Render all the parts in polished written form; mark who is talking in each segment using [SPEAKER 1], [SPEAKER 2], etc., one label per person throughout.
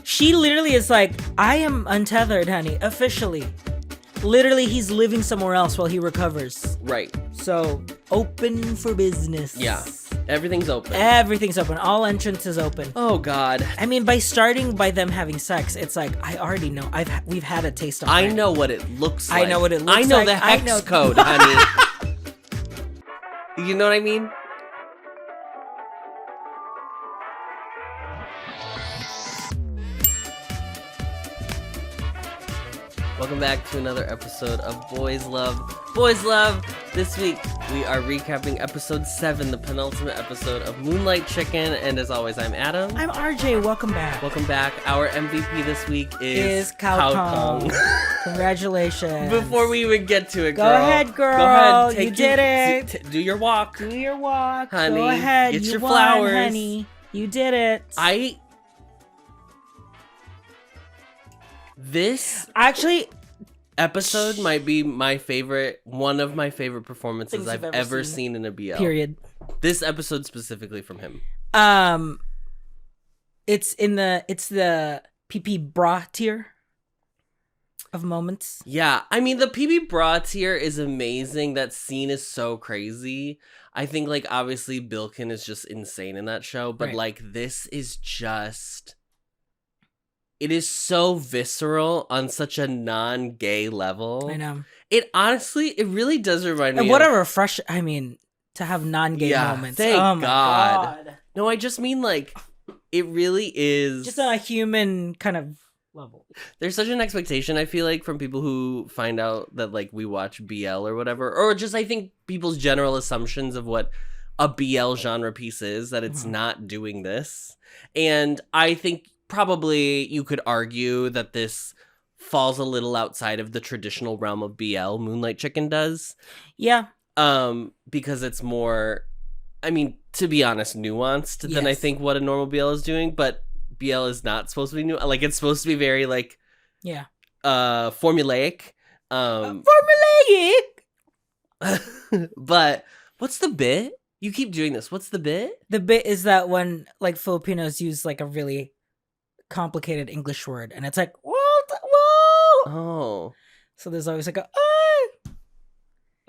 [SPEAKER 1] She literally is like, I am untethered, honey, officially. Literally, he's living somewhere else while he recovers.
[SPEAKER 2] Right.
[SPEAKER 1] So, open for business.
[SPEAKER 2] Yeah. Everything's open.
[SPEAKER 1] Everything's open. All entrances open.
[SPEAKER 2] Oh, God.
[SPEAKER 1] I mean, by starting by them having sex, it's like, I already know. We've had a taste of it.
[SPEAKER 2] I know what it looks like.
[SPEAKER 1] I know what it looks like.
[SPEAKER 2] I know the hex code, honey. You know what I mean? Welcome back to another episode of Boys Love. Boys Love! This week, we are recapping episode 7, the penultimate episode of Moonlight Chicken. And as always, I'm Adam.
[SPEAKER 1] I'm RJ. Welcome back.
[SPEAKER 2] Welcome back. Our MVP this week is
[SPEAKER 1] Cow Kong. Congratulations.
[SPEAKER 2] Before we even get to it,
[SPEAKER 1] Go
[SPEAKER 2] girl.
[SPEAKER 1] ahead, girl.
[SPEAKER 2] Go ahead.
[SPEAKER 1] You did it.
[SPEAKER 2] Do your walk.
[SPEAKER 1] Do your walk.
[SPEAKER 2] Honey.
[SPEAKER 1] Go ahead.
[SPEAKER 2] Get
[SPEAKER 1] you
[SPEAKER 2] your
[SPEAKER 1] won,
[SPEAKER 2] flowers.
[SPEAKER 1] Honey. You did it.
[SPEAKER 2] This
[SPEAKER 1] actually
[SPEAKER 2] episode might be one of my favorite performances
[SPEAKER 1] Things
[SPEAKER 2] I've
[SPEAKER 1] you've
[SPEAKER 2] ever seen in a BL.
[SPEAKER 1] Period.
[SPEAKER 2] This episode specifically from him.
[SPEAKER 1] It's the PP bra tier of moments.
[SPEAKER 2] Yeah, I mean the PB bra tier is amazing. That scene is so crazy. I think like obviously Bilkin is just insane in that show, but
[SPEAKER 1] Right.
[SPEAKER 2] like this is just. It is so visceral on such a non-gay level.
[SPEAKER 1] I know.
[SPEAKER 2] It really does remind me
[SPEAKER 1] And what
[SPEAKER 2] of...
[SPEAKER 1] a refresh. I mean, to have non-gay moments.
[SPEAKER 2] Thank
[SPEAKER 1] oh my God.
[SPEAKER 2] No, I just mean like, it really is...
[SPEAKER 1] Just on a human kind of level.
[SPEAKER 2] There's such an expectation, I feel like, from people who find out that like we watch BL or whatever. Or just, I think, people's general assumptions of what a BL genre piece is, that it's not doing this. And I think... Probably you could argue that this falls a little outside of the traditional realm of BL. Moonlight Chicken does.
[SPEAKER 1] Yeah.
[SPEAKER 2] Because it's more, I mean, to be honest, nuanced than I think what a normal BL is doing. But BL is not supposed to be new. Like it's supposed to be very like, formulaic.
[SPEAKER 1] Formulaic.
[SPEAKER 2] But what's the bit? You keep doing this. What's the bit?
[SPEAKER 1] The bit is that when like Filipinos use like a really complicated English word, and it's like whoa.
[SPEAKER 2] Oh,
[SPEAKER 1] so there's always like a oh.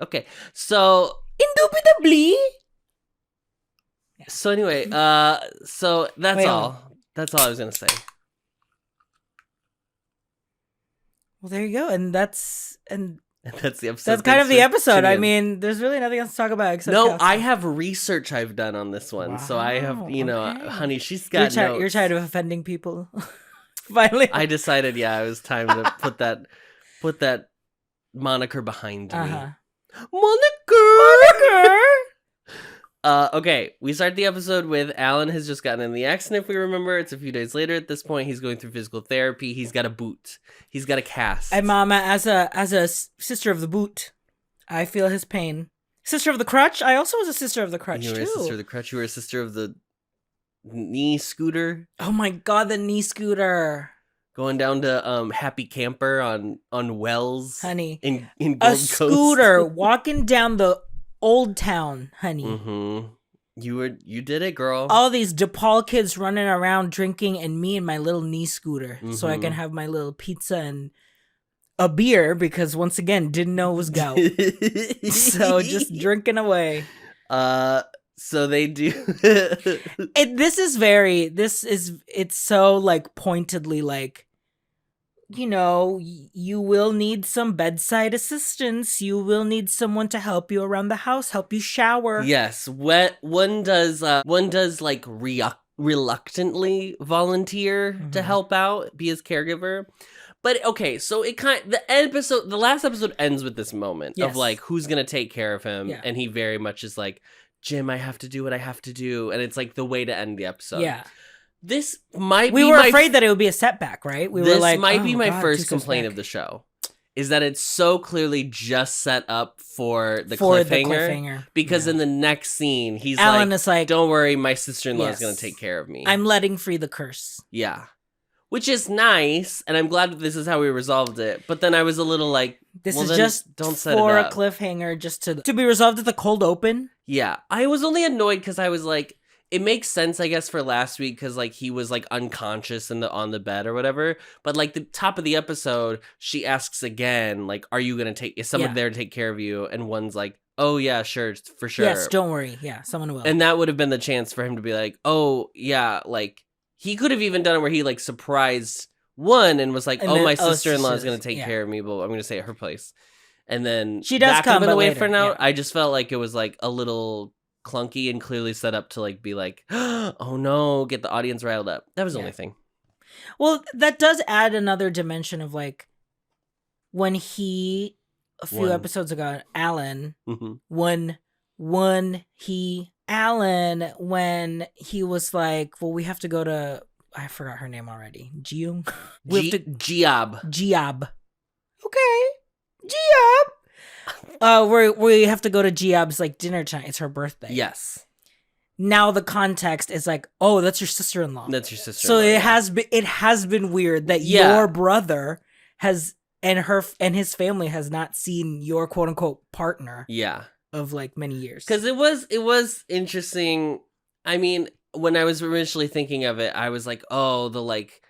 [SPEAKER 2] Okay, so
[SPEAKER 1] indubitably.
[SPEAKER 2] Yeah. So anyway, so that's all. That's all I was gonna say.
[SPEAKER 1] Well, there you go, and that's
[SPEAKER 2] the episode.
[SPEAKER 1] That's kind of the episode. I mean, there's really nothing else to talk about except
[SPEAKER 2] I have research I've done on this one, so I have, honey, she's got notes.
[SPEAKER 1] You're tired of offending people. Finally,
[SPEAKER 2] I decided, it was time to put that moniker behind me. Moniker. Okay, we start the episode with Alan has just gotten in the accident. If we remember, it's a few days later. At this point, he's going through physical therapy. He's got a boot. He's got a cast.
[SPEAKER 1] And Mama, as a sister of the boot, I feel his pain. Sister of the crutch. I also was a sister of the crutch
[SPEAKER 2] You were
[SPEAKER 1] too.
[SPEAKER 2] a sister of the crutch. You were a sister of the knee scooter.
[SPEAKER 1] Oh my God, the knee scooter.
[SPEAKER 2] Going down to Happy Camper on Wells,
[SPEAKER 1] honey.
[SPEAKER 2] In Gold
[SPEAKER 1] a
[SPEAKER 2] Coast.
[SPEAKER 1] scooter walking down the Old Town, honey.
[SPEAKER 2] Mm-hmm. You did it, girl.
[SPEAKER 1] All these DePaul kids running around drinking, and me and my little knee scooter, so I can have my little pizza and a beer because once again didn't know it was gout. So just drinking away.
[SPEAKER 2] So they do.
[SPEAKER 1] It's so like pointedly like, you will need some bedside assistance. You will need someone to help you around the house, help you shower.
[SPEAKER 2] Yes, one does like reluctantly volunteer to help out, be his caregiver. But okay, so the last episode ends with this moment of like who's gonna take care of him, and he very much is like, Jim, I have to do what I have to do, and it's like the way to end the episode. Yeah. This might be.
[SPEAKER 1] We were afraid that it would be a setback, right? We were like,
[SPEAKER 2] this might be my first complaint of the show, is that it's so clearly just set up for the cliffhanger. Because in the next scene, he's
[SPEAKER 1] Alan is like,
[SPEAKER 2] "Don't worry, my sister-in-law is going to take care of me.
[SPEAKER 1] I'm letting free the curse."
[SPEAKER 2] Yeah, which is nice, and I'm glad that this is how we resolved it. But then I was a little like,
[SPEAKER 1] "This is just
[SPEAKER 2] don't set
[SPEAKER 1] for
[SPEAKER 2] it up.
[SPEAKER 1] a cliffhanger, just to be resolved at the cold open."
[SPEAKER 2] Yeah, I was only annoyed because I was like, it makes sense, I guess, for last week because like he was like unconscious on the bed or whatever. But like the top of the episode, she asks again, like, "Are you gonna is someone there to take care of you?" And one's like, "Oh yeah, sure, for sure."
[SPEAKER 1] Yes, don't worry. Yeah, someone will.
[SPEAKER 2] And that would have been the chance for him to be like, "Oh yeah," like he could have even done it where he like surprised one and was like, "Oh, my sister-in-law is gonna take care of me, but I'm gonna stay at her place." And then
[SPEAKER 1] she does come
[SPEAKER 2] the way
[SPEAKER 1] later,
[SPEAKER 2] for now. Yeah. I just felt like it was like a little clunky and clearly set up to like be like, oh no, get the audience riled up. That was the only thing.
[SPEAKER 1] Well, that does add another dimension of like when he a few episodes ago, Alan, when he was like, well, we have to go to, I forgot her name already. Giab. Okay. Giab. We have to go to Giab's like dinner tonight. It's her birthday.
[SPEAKER 2] Yes.
[SPEAKER 1] Now the context is like, oh, that's your sister-in-law.
[SPEAKER 2] That's your sister-in-law.
[SPEAKER 1] So it has been weird that your brother has and his family has not seen your quote unquote partner.
[SPEAKER 2] Yeah.
[SPEAKER 1] Of like many years.
[SPEAKER 2] Because it was interesting. I mean, when I was initially thinking of it, I was like, oh, the like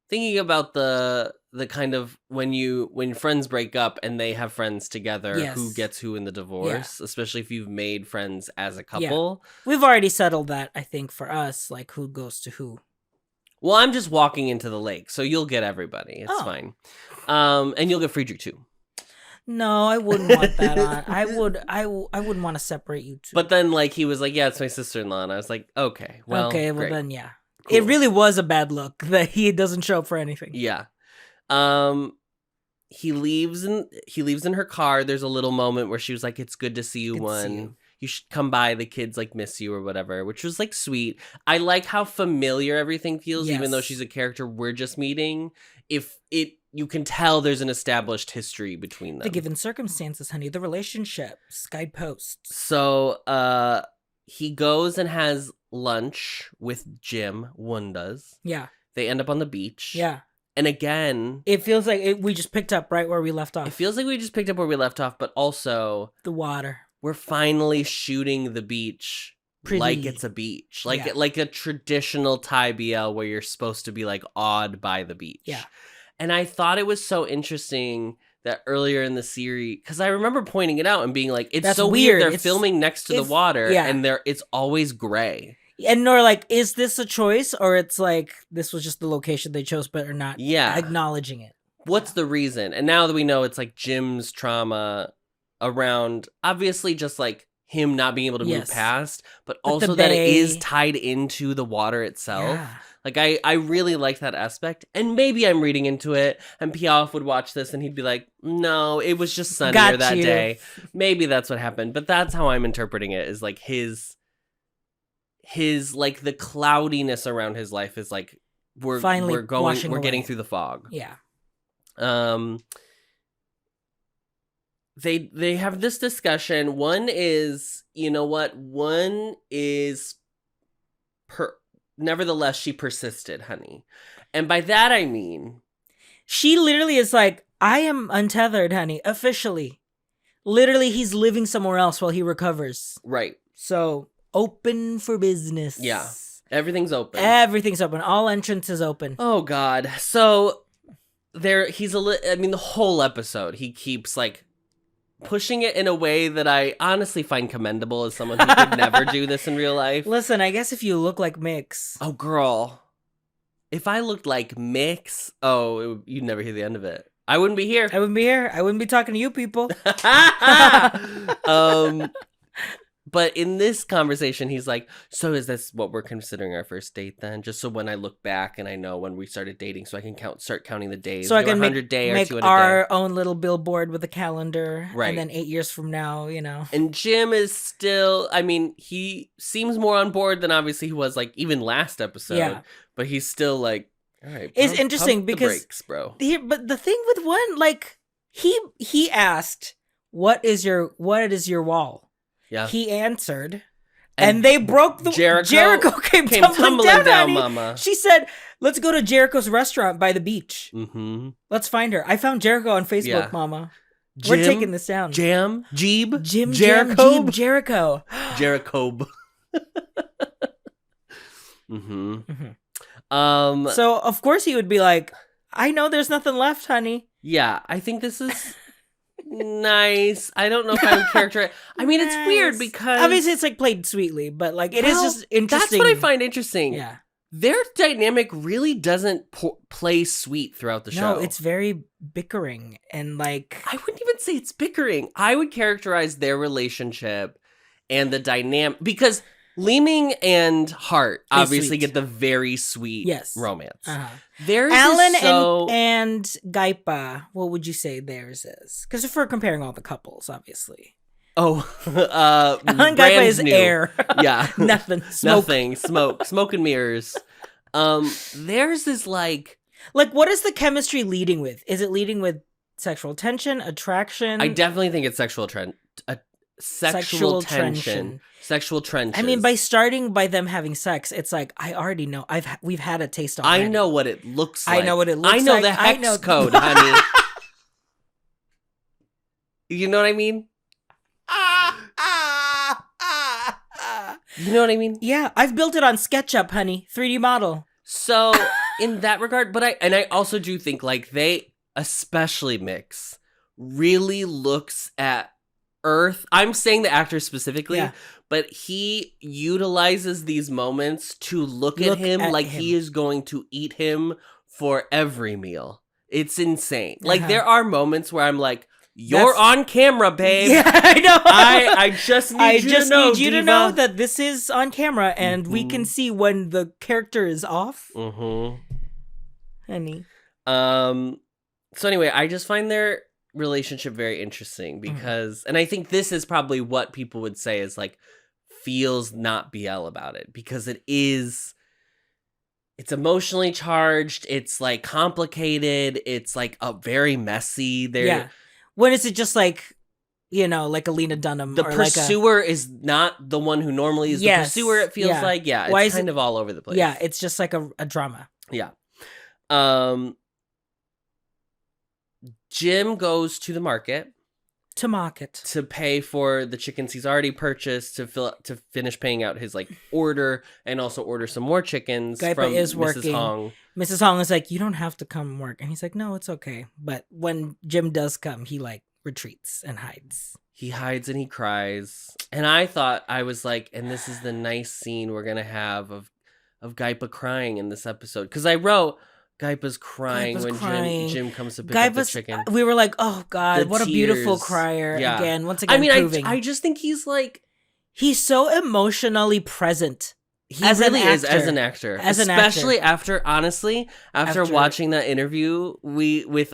[SPEAKER 2] thinking about the kind of when friends break up and they have friends together, who gets who in the divorce, especially if you've made friends as a couple.
[SPEAKER 1] Yeah. We've already settled that, I think, for us, like who goes to who.
[SPEAKER 2] Well, I'm just walking into the lake, so you'll get everybody. It's fine. And you'll get Friedrich too. No,
[SPEAKER 1] I wouldn't want that on. I wouldn't want to separate you two.
[SPEAKER 2] But then like he was like, yeah, it's my sister-in-law, and I was like, okay, well great.
[SPEAKER 1] Then yeah. Cool. It really was a bad look that he doesn't show up for anything.
[SPEAKER 2] Yeah. He leaves in her car. There's a little moment where she was like, it's good to see you, you should come by, the kids like miss you or whatever, which was like sweet. I like how familiar everything feels, even though she's a character we're just meeting. You can tell there's an established history between them.
[SPEAKER 1] The given circumstances, honey, the relationships, guideposts.
[SPEAKER 2] So he goes and has lunch with Jim. One does.
[SPEAKER 1] Yeah.
[SPEAKER 2] They end up on the beach.
[SPEAKER 1] Yeah.
[SPEAKER 2] And again,
[SPEAKER 1] it feels like we just picked up right where we left off.
[SPEAKER 2] It feels like we just picked up where we left off, but also
[SPEAKER 1] the water.
[SPEAKER 2] We're finally shooting the beach like it's a beach, like a traditional Thai BL where you're supposed to be like awed by the beach.
[SPEAKER 1] Yeah.
[SPEAKER 2] And I thought it was so interesting that earlier in the series, because I remember pointing it out and being like, it's so weird. They're filming next to the water, and it's always gray.
[SPEAKER 1] And nor like, is this a choice, or it's like this was just the location they chose, but are not acknowledging it.
[SPEAKER 2] What's the reason? And now that we know it's like Jim's trauma around, obviously just like him not being able to move past, but also that it is tied into the water itself. Yeah. Like I really like that aspect, and maybe I'm reading into it, and Piaf would watch this and he'd be like, no, it was just sunnier that day. Maybe that's what happened, but that's how I'm interpreting it, is like his like the cloudiness around his life is like we're getting through the fog.
[SPEAKER 1] Yeah.
[SPEAKER 2] They have this discussion. One is, you know what? One is nevertheless, she persisted, honey. And by that, I mean,
[SPEAKER 1] she literally is like, I am untethered, honey, officially. Literally, he's living somewhere else while he recovers.
[SPEAKER 2] Right.
[SPEAKER 1] So, open for business.
[SPEAKER 2] Yeah. Everything's open.
[SPEAKER 1] Everything's open. All entrances open.
[SPEAKER 2] Oh, God. So, the whole episode, he keeps, like, pushing it in a way that I honestly find commendable as someone who could never do this in real life.
[SPEAKER 1] Listen, I guess if you look like Mix.
[SPEAKER 2] Oh, girl. If I looked like Mix, you'd never hear the end of it. I wouldn't be here.
[SPEAKER 1] I wouldn't be talking to you people.
[SPEAKER 2] But in this conversation, he's like, so is this what we're considering our first date then? Just so when I look back and I know when we started dating, so I can start counting the days.
[SPEAKER 1] So I can make our own little billboard with a calendar. Right. And then 8 years from now, you know.
[SPEAKER 2] And Jim is still, I mean, he seems more on board than obviously he was like even last episode. Yeah. But he's still like, all right.
[SPEAKER 1] It's interesting because
[SPEAKER 2] the brakes, bro.
[SPEAKER 1] But the thing with one, like he asked, what is your wall?
[SPEAKER 2] Yeah.
[SPEAKER 1] He answered, and they broke the Jericho came tumbling down, mama. She said, let's go to Jericho's restaurant by the beach.
[SPEAKER 2] Mm-hmm.
[SPEAKER 1] Let's find her. I found Jericho on Facebook, mama. We're taking this down.
[SPEAKER 2] Jim,
[SPEAKER 1] Jericho.
[SPEAKER 2] Jericho. Mm-hmm.
[SPEAKER 1] So of course he would be like, I know there's nothing left, honey.
[SPEAKER 2] Yeah, I think this is nice. I don't know if I would characterize. I mean, it's weird because
[SPEAKER 1] obviously it's like played sweetly, but like it is just interesting.
[SPEAKER 2] That's what I find interesting.
[SPEAKER 1] Yeah.
[SPEAKER 2] Their dynamic really doesn't play sweet throughout the show.
[SPEAKER 1] No, it's very bickering and like...
[SPEAKER 2] I wouldn't even say it's bickering. I would characterize their relationship and the dynamic... Because Leeming and Hart obviously get the very sweet romance. Theirs
[SPEAKER 1] Alan
[SPEAKER 2] is so...
[SPEAKER 1] and Gaipa, what would you say theirs is? Because if we're comparing all the couples, obviously.
[SPEAKER 2] Oh,
[SPEAKER 1] Alan Gaipa is new. Air.
[SPEAKER 2] Yeah.
[SPEAKER 1] Nothing.
[SPEAKER 2] Smoke and mirrors. Theirs is like
[SPEAKER 1] what is the chemistry leading with? Is it leading with sexual tension, attraction?
[SPEAKER 2] I definitely think it's sexual sexual tension. Sexual trenches.
[SPEAKER 1] I mean, by starting by them having sex, it's like I already know. We've had a taste already.
[SPEAKER 2] I know what it looks like.
[SPEAKER 1] I know what it looks like.
[SPEAKER 2] I know the hex code, honey. You know what I mean? You know what I mean?
[SPEAKER 1] Yeah, I've built it on SketchUp, honey. 3D model.
[SPEAKER 2] So in that regard, but I also do think like they, especially Mix, really looks at Earth. I'm saying the actor specifically, but he utilizes these moments to look at him like he is going to eat him for every meal. It's insane. Like there are moments where I'm like, you're on camera, babe.
[SPEAKER 1] Yeah, I know.
[SPEAKER 2] I just need you to know
[SPEAKER 1] that this is on camera and we can see when the character is off. Honey.
[SPEAKER 2] So anyway, I just find their relationship very interesting because, and I think this is probably what people would say is like feels not BL about it because it's emotionally charged. It's like complicated. It's like a very messy.
[SPEAKER 1] When is it just like, like Alina Dunham?
[SPEAKER 2] The pursuer is not the one who normally is the pursuer, it feels like. Yeah, it's kind of all over the place.
[SPEAKER 1] Yeah, it's just like a drama.
[SPEAKER 2] Yeah. Jim goes to the market. To pay for the chickens he's already purchased, to finish paying out his like order and also order some more chickens from Mrs. Hong.
[SPEAKER 1] Mrs. Hong is like, you don't have to come work. And he's like, no, it's okay. But when Jim does come, he like retreats and hides.
[SPEAKER 2] He hides and he cries. And I was like, and this is the nice scene we're going to have of Gaipa crying in this episode. Because I wrote, Gaipa's crying when Jim comes to pick up the chicken.
[SPEAKER 1] We were like, oh God, what a beautiful crier. Again, once again, proving.
[SPEAKER 2] I just think he's
[SPEAKER 1] so emotionally present.
[SPEAKER 2] He really is as an actor, especially after watching that interview with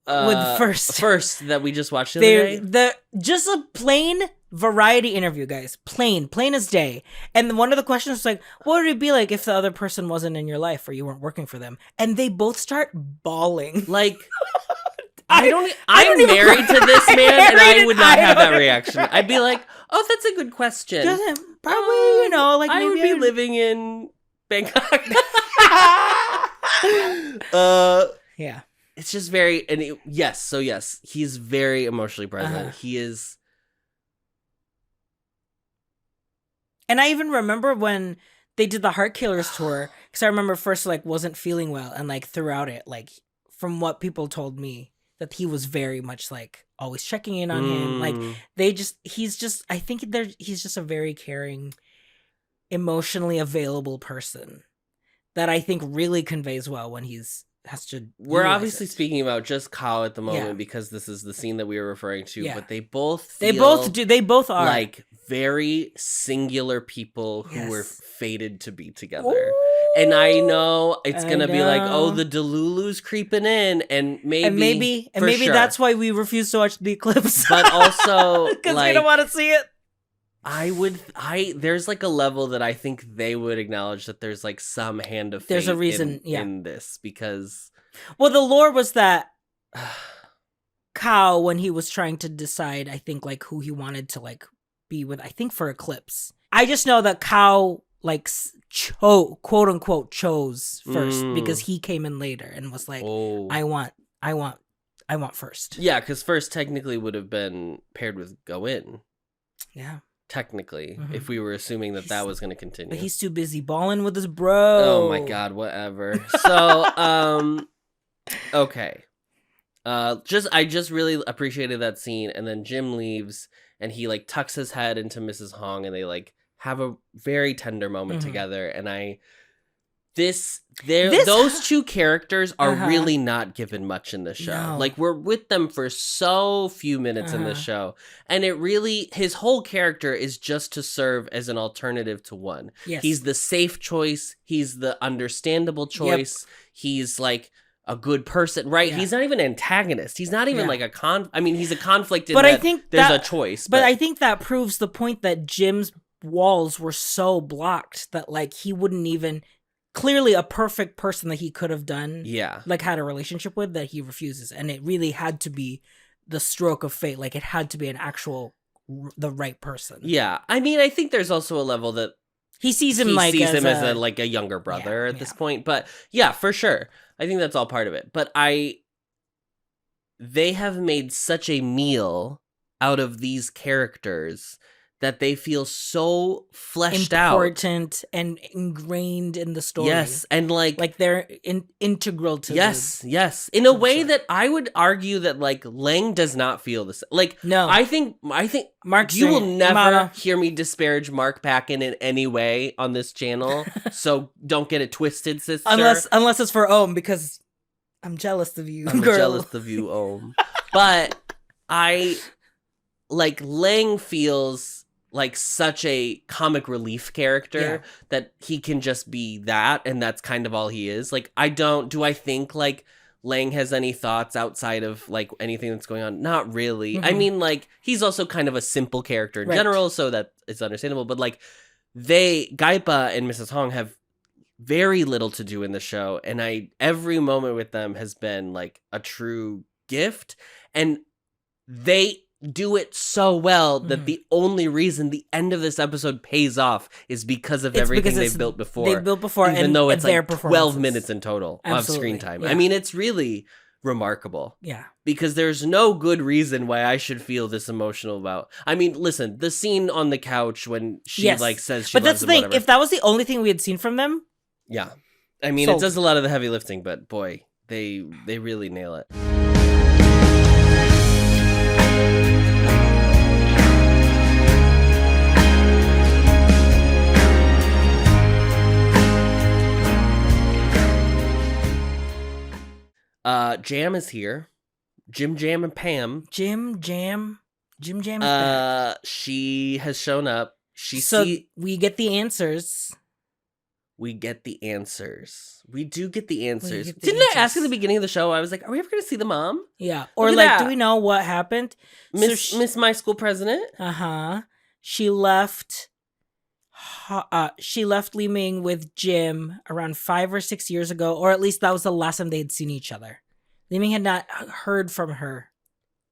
[SPEAKER 2] First that we just watched the other day.
[SPEAKER 1] Just a plain variety interview, guys. Plain as day. And one of the questions was like, what would it be like if the other person wasn't in your life or you weren't working for them? And they both start bawling.
[SPEAKER 2] Like, I'm married to this man, and I would not have that reaction. I'd be like, oh, that's a good question.
[SPEAKER 1] Probably, like
[SPEAKER 2] I would be living in Bangkok.
[SPEAKER 1] Yeah.
[SPEAKER 2] It's just very, he's very emotionally present. He is.
[SPEAKER 1] And I even remember when they did the Heart Killers tour, because I remember first wasn't feeling well, and throughout it, from what people told me, that he was very much always checking in on him. He's just a very caring, emotionally available person that I think really conveys well when has to.
[SPEAKER 2] We're obviously speaking about just Kao at the moment because this is the scene that we were referring to, but they both are very singular people who were fated to be together. Ooh, and I know it's gonna be like, oh, the Delulu's creeping in, and maybe
[SPEAKER 1] that's why we refuse to watch The Eclipse.
[SPEAKER 2] But also
[SPEAKER 1] because we don't want to see it.
[SPEAKER 2] There's a level that I think they would acknowledge that there's some hand of fate.
[SPEAKER 1] There's a reason
[SPEAKER 2] in this because
[SPEAKER 1] the lore was that Kao, when he was trying to decide, I think who he wanted to be with, I think for Eclipse. I just know that Kao quote unquote chose first because he came in later and was like, I want first.
[SPEAKER 2] Yeah, because first technically would have been paired with Go In.
[SPEAKER 1] Yeah.
[SPEAKER 2] technically, if we were assuming that was going to continue.
[SPEAKER 1] But he's too busy balling with his bro.
[SPEAKER 2] Oh my god, whatever. So, okay. I just really appreciated that scene, and then Jim leaves, and he like tucks his head into Mrs. Hong, and they like have a very tender moment together, and those two characters are really not given much in the show. No. Like, we're with them for so few minutes in the show, and his whole character is just to serve as an alternative to one. Yes. He's the safe choice. He's the understandable choice. Yep. He's like a good person, right? Yeah. He's not even an antagonist. He's not even like he's a conflict in but that I think there's a choice.
[SPEAKER 1] But I think that proves the point that Jim's walls were so blocked that like he wouldn't even... Clearly a perfect person that he could have done, like had a relationship with, that he refuses. And it really had to be the stroke of fate. Like, it had to be the right person.
[SPEAKER 2] Yeah. I mean, I think there's also a level that
[SPEAKER 1] he sees him as
[SPEAKER 2] a younger brother at this point. But yeah, for sure. I think that's all part of it. But they have made such a meal out of these characters that they feel so fleshed
[SPEAKER 1] important and ingrained in the story.
[SPEAKER 2] Yes, and like
[SPEAKER 1] they're integral to
[SPEAKER 2] yes. In a way that I would argue that like Lang does not feel the same. Like, no, I think Mark, you will never hear me disparage Mark Packin in any way on this channel. So don't get it twisted, sister.
[SPEAKER 1] Unless it's for Ohm, because I'm jealous of you,
[SPEAKER 2] I'm jealous of you, Ohm. But Lang feels like such a comic relief character that he can just be that, and that's kind of all he is. Like, I think like Lang has any thoughts outside of like anything that's going on? Not really. Mm-hmm. I mean, like, he's also kind of a simple character in general, so that it's understandable. But like, Gaipa and Mrs. Hong have very little to do in the show, and every moment with them has been like a true gift, and they do it so well that the only reason the end of this episode pays off is because of everything they've built before. Even though it's like 12 minutes in total of screen time. Yeah. I mean, it's really remarkable. Yeah. Because there's no good reason why I should feel this emotional about... I mean, listen, the scene on the couch when she like says she loves him, that's the thing.
[SPEAKER 1] If that was the only thing we had seen from them...
[SPEAKER 2] Yeah. I mean, it does a lot of the heavy lifting, but boy, they really nail it. Jam is here. Jim Jam and Pam.
[SPEAKER 1] Jim Jam is back.
[SPEAKER 2] She has shown up.
[SPEAKER 1] We get the answers.
[SPEAKER 2] We do get the answers. Didn't I ask at the beginning of the show? I was like, are we ever going to see the mom?
[SPEAKER 1] Yeah. Or like, do we know what happened?
[SPEAKER 2] Miss My School President?
[SPEAKER 1] Uh-huh. She left Li Ming with Jim around 5 or 6 years ago, or at least that was the last time they had seen each other. Li Ming had not heard from her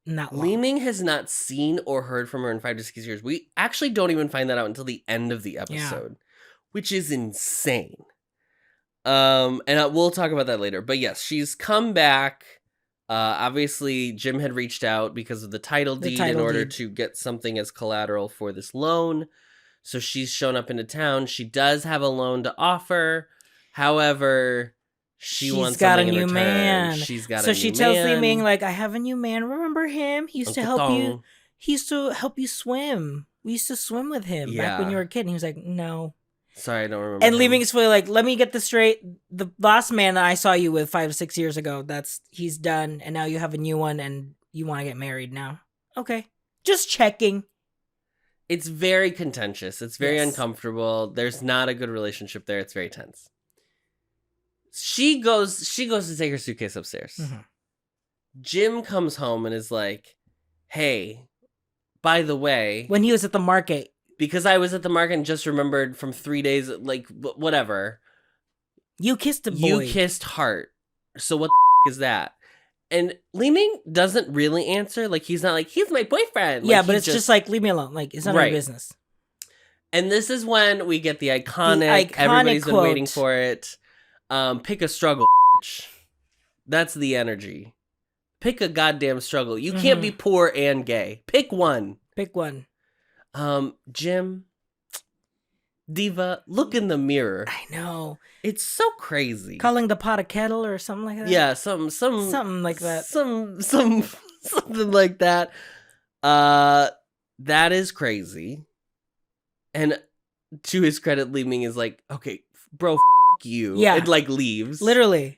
[SPEAKER 1] in that long.
[SPEAKER 2] Li Ming has not seen or heard from her in 5 to 6 years. We actually don't even find that out until the end of the episode, which is insane. And we'll talk about that later. But yes, she's come back. Obviously, Jim had reached out because of the title deed in order to get something as collateral for this loan. So she's shown up into town. She does have a loan to offer. However, she's got a new man.
[SPEAKER 1] So she tells Li Ming, like, I have a new man. Remember him? He used to help you. He used to help you swim. We used to swim with him back when you were a kid. And he was like, no.
[SPEAKER 2] Sorry, I don't remember.
[SPEAKER 1] And Li Ming is fully like, let me get this straight. The last man that I saw you with 5 or 6 years ago, he's done. And now you have a new one and you want to get married now. Okay. Just checking.
[SPEAKER 2] It's very contentious. It's very uncomfortable. There's not a good relationship there. It's very tense. She goes to take her suitcase upstairs. Mm-hmm. Jim comes home and is like, hey, by the way...
[SPEAKER 1] When he was at the market.
[SPEAKER 2] Because I was at the market and just remembered from 3 days, like, whatever.
[SPEAKER 1] You kissed a boy.
[SPEAKER 2] You kissed Hart. So what the is that? And Li Ming doesn't really answer. Like, he's not like, he's my boyfriend.
[SPEAKER 1] Yeah, but it's just like, leave me alone. Like, it's not my business.
[SPEAKER 2] And this is when we get the iconic everybody's quote. Been waiting for it. Pick a struggle, bitch. That's the energy. Pick a goddamn struggle. You can't be poor and gay. Pick one.
[SPEAKER 1] Pick one.
[SPEAKER 2] Jim, Diva, look in the mirror.
[SPEAKER 1] I know.
[SPEAKER 2] It's so crazy.
[SPEAKER 1] Calling the pot a kettle or something like that.
[SPEAKER 2] Yeah, something
[SPEAKER 1] like that.
[SPEAKER 2] Something like that. That is crazy. And to his credit, Li Ming is like, okay, bro, you.
[SPEAKER 1] Yeah.
[SPEAKER 2] It like leaves.
[SPEAKER 1] Literally.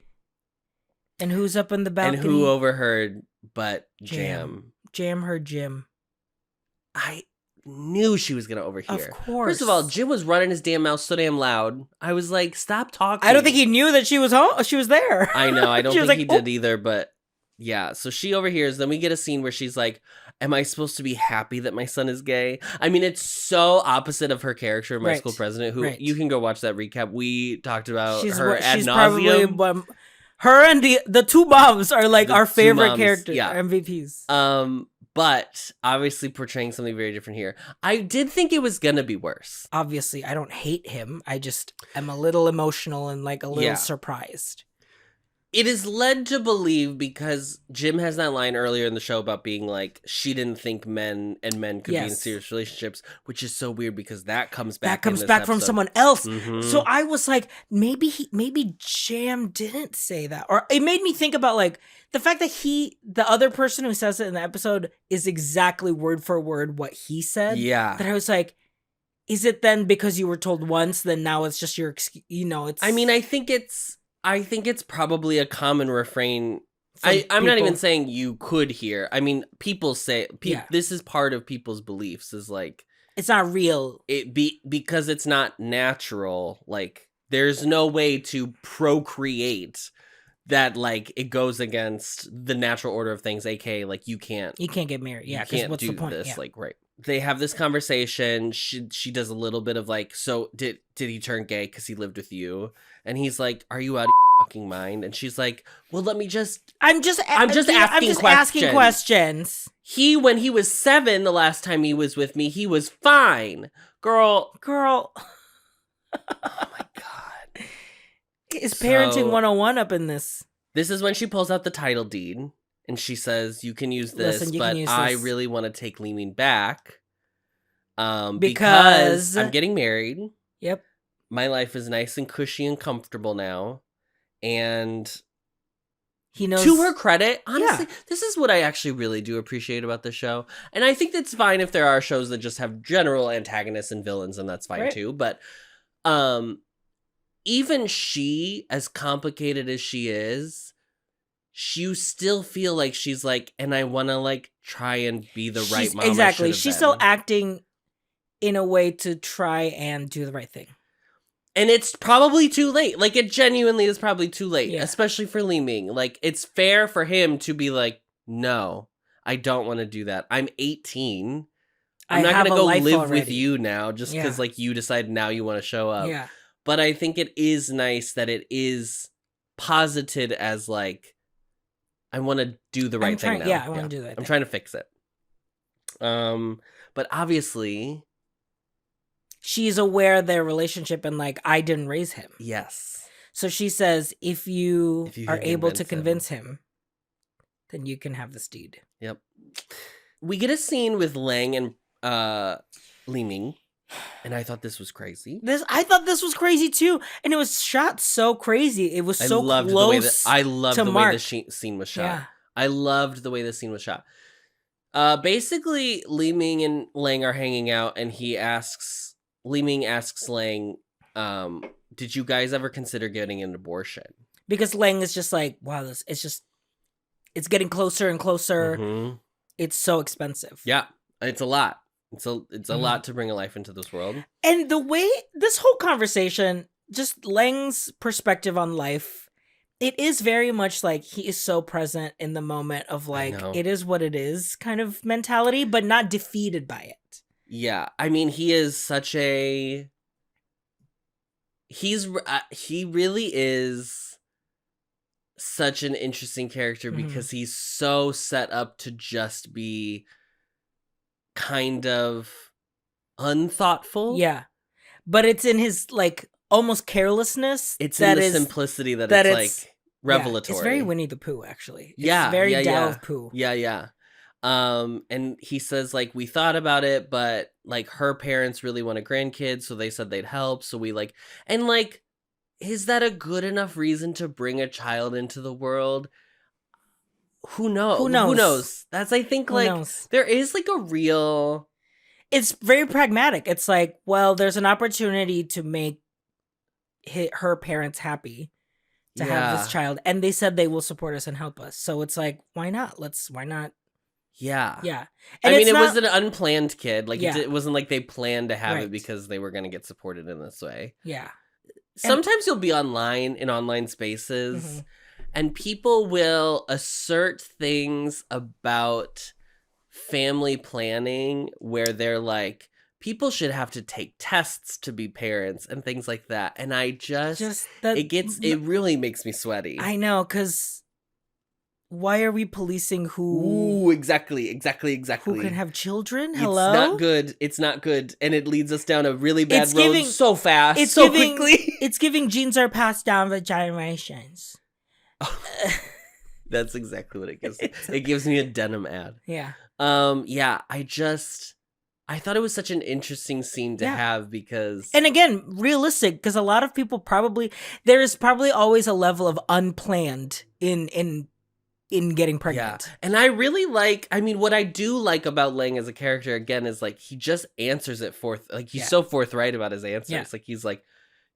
[SPEAKER 1] And who's up in the balcony?
[SPEAKER 2] And who overheard but Jam.
[SPEAKER 1] Jam heard Jim.
[SPEAKER 2] I knew she was gonna overhear.
[SPEAKER 1] Of course.
[SPEAKER 2] First of all, Jim was running his damn mouth so damn loud. I was like, stop talking.
[SPEAKER 1] I don't think he knew that she was home. She was there.
[SPEAKER 2] I know. I don't
[SPEAKER 1] She was
[SPEAKER 2] think
[SPEAKER 1] like,
[SPEAKER 2] he did either, but yeah. So she overhears. Then we get a scene where she's like, am I supposed to be happy that my son is gay? I mean, it's so opposite of her character in My School President, who you can go watch that recap. We talked about her ad nauseum.
[SPEAKER 1] Probably, her and the two moms are like our favorite characters, MVPs.
[SPEAKER 2] But obviously portraying something very different here. I did think it was gonna be worse.
[SPEAKER 1] Obviously, I don't hate him. I just am a little emotional and like a little surprised.
[SPEAKER 2] It is led to believe because Jim has that line earlier in the show about being like, she didn't think men could be in serious relationships, which is so weird because that comes back. That comes back from
[SPEAKER 1] someone else. Mm-hmm. So I was like, maybe Jam didn't say that, or it made me think about like the fact that the other person who says it in the episode is exactly word for word what he said.
[SPEAKER 2] Yeah,
[SPEAKER 1] that I was like, is it then because you were told once, then now it's just your excuse? It's.
[SPEAKER 2] I mean, I think it's probably a common refrain. I'm not even saying you could hear. I mean, people say this is part of people's beliefs is like
[SPEAKER 1] it's not real.
[SPEAKER 2] Because it's not natural. Like there's no way to procreate that like it goes against the natural order of things. AKA like you can't
[SPEAKER 1] get married. Yeah, because what's the point?
[SPEAKER 2] This,
[SPEAKER 1] yeah.
[SPEAKER 2] Like they have this conversation. She does a little bit of like, so did he turn gay because he lived with you? And he's like, are you out of your fucking mind? And she's like, well, let me just. I'm just asking questions. When he was 7, the last time he was with me, he was fine, girl.
[SPEAKER 1] Oh my god, is parenting 101 up in this?
[SPEAKER 2] This is when she pulls out the title deed. And she says, you can use this, but I really want to take Li Ming back because I'm getting married.
[SPEAKER 1] Yep.
[SPEAKER 2] My life is nice and cushy and comfortable now. And
[SPEAKER 1] he knows.
[SPEAKER 2] To her credit, honestly, this is what I actually really do appreciate about the show. And I think that's fine if there are shows that just have general antagonists and villains, and that's fine too. But even she, as complicated as she is, you still feel like she's like, and I want to like try and be the right mom.
[SPEAKER 1] Exactly. She's still acting in a way to try and do the right thing.
[SPEAKER 2] And it's probably too late. Like it genuinely is probably too late, especially for Li Ming. Like it's fair for him to be like, no, I don't want to do that. I'm 18. I'm not going to go live with you now just because like you decide now you want to show up.
[SPEAKER 1] Yeah.
[SPEAKER 2] But I think it is nice that it is posited as like, I want to do the right thing now.
[SPEAKER 1] Yeah, I want to do that.
[SPEAKER 2] I'm trying to fix it. But obviously,
[SPEAKER 1] she's aware of their relationship and like, I didn't raise him.
[SPEAKER 2] Yes.
[SPEAKER 1] So she says, if you are able to convince him, then you can have this deed.
[SPEAKER 2] Yep. We get a scene with Lang and Li Ming. And I thought this was crazy.
[SPEAKER 1] I thought this was crazy too, and it was shot so crazy. It was so close.
[SPEAKER 2] I loved the way the scene was shot. Yeah. I loved the way the scene was shot. Basically, Li Ming and Lang are hanging out, and Li Ming asks Lang, "Did you guys ever consider getting an abortion?"
[SPEAKER 1] Because Lang is just like, "Wow, it's getting closer and closer. Mm-hmm. It's so expensive."
[SPEAKER 2] Yeah, it's a lot. It's a lot to bring a life into this world.
[SPEAKER 1] And the way this whole conversation, just Lang's perspective on life, it is very much like he is so present in the moment of like, it is what it is kind of mentality, but not defeated by it.
[SPEAKER 2] Yeah. I mean, he is such he really is such an interesting character because he's so set up to just be kind of unthoughtful.
[SPEAKER 1] Yeah. But it's in his like almost carelessness.
[SPEAKER 2] It's in the simplicity that it's like revelatory.
[SPEAKER 1] It's very Winnie the Pooh, actually.
[SPEAKER 2] It's
[SPEAKER 1] very Pooh.
[SPEAKER 2] Yeah. And he says, like, we thought about it, but like her parents really want a grandkid, so they said they'd help. So we like, and like, is that a good enough reason to bring a child into the world? Who knows?
[SPEAKER 1] Who knows?
[SPEAKER 2] Who knows? That's, I think,
[SPEAKER 1] Who
[SPEAKER 2] like,
[SPEAKER 1] knows?
[SPEAKER 2] there is like a real.
[SPEAKER 1] It's very pragmatic. It's like, well, there's an opportunity to make her parents happy to have this child, and they said they will support us and help us. So it's like, why not? Why not?
[SPEAKER 2] Yeah.
[SPEAKER 1] Yeah.
[SPEAKER 2] And I mean, it was an unplanned kid. Like,
[SPEAKER 1] Yeah.
[SPEAKER 2] it wasn't like they planned to have
[SPEAKER 1] Right.
[SPEAKER 2] it because they were going to get supported in this way.
[SPEAKER 1] Yeah.
[SPEAKER 2] Sometimes you'll be online in online spaces, and people will assert things about family planning where they're like, people should have to take tests to be parents and things like that. And I it really makes me sweaty.
[SPEAKER 1] I know, because why are we policing who?
[SPEAKER 2] Ooh, exactly.
[SPEAKER 1] Who can have children? Hello?
[SPEAKER 2] It's not good. And it leads us down a really bad road
[SPEAKER 1] giving,
[SPEAKER 2] so fast, quickly.
[SPEAKER 1] It's giving genes are passed down the generations.
[SPEAKER 2] That's exactly what it gives. It gives me a denim ad.
[SPEAKER 1] Yeah.
[SPEAKER 2] Yeah, I thought it was such an interesting scene to have because...
[SPEAKER 1] And again, realistic, because a lot of people there is probably always a level of unplanned in getting pregnant.
[SPEAKER 2] Yeah. And I really what I do like about Lang as a character, again, is like, he just answers it he's so forthright about his answers.
[SPEAKER 1] Yeah.
[SPEAKER 2] Like, he's like,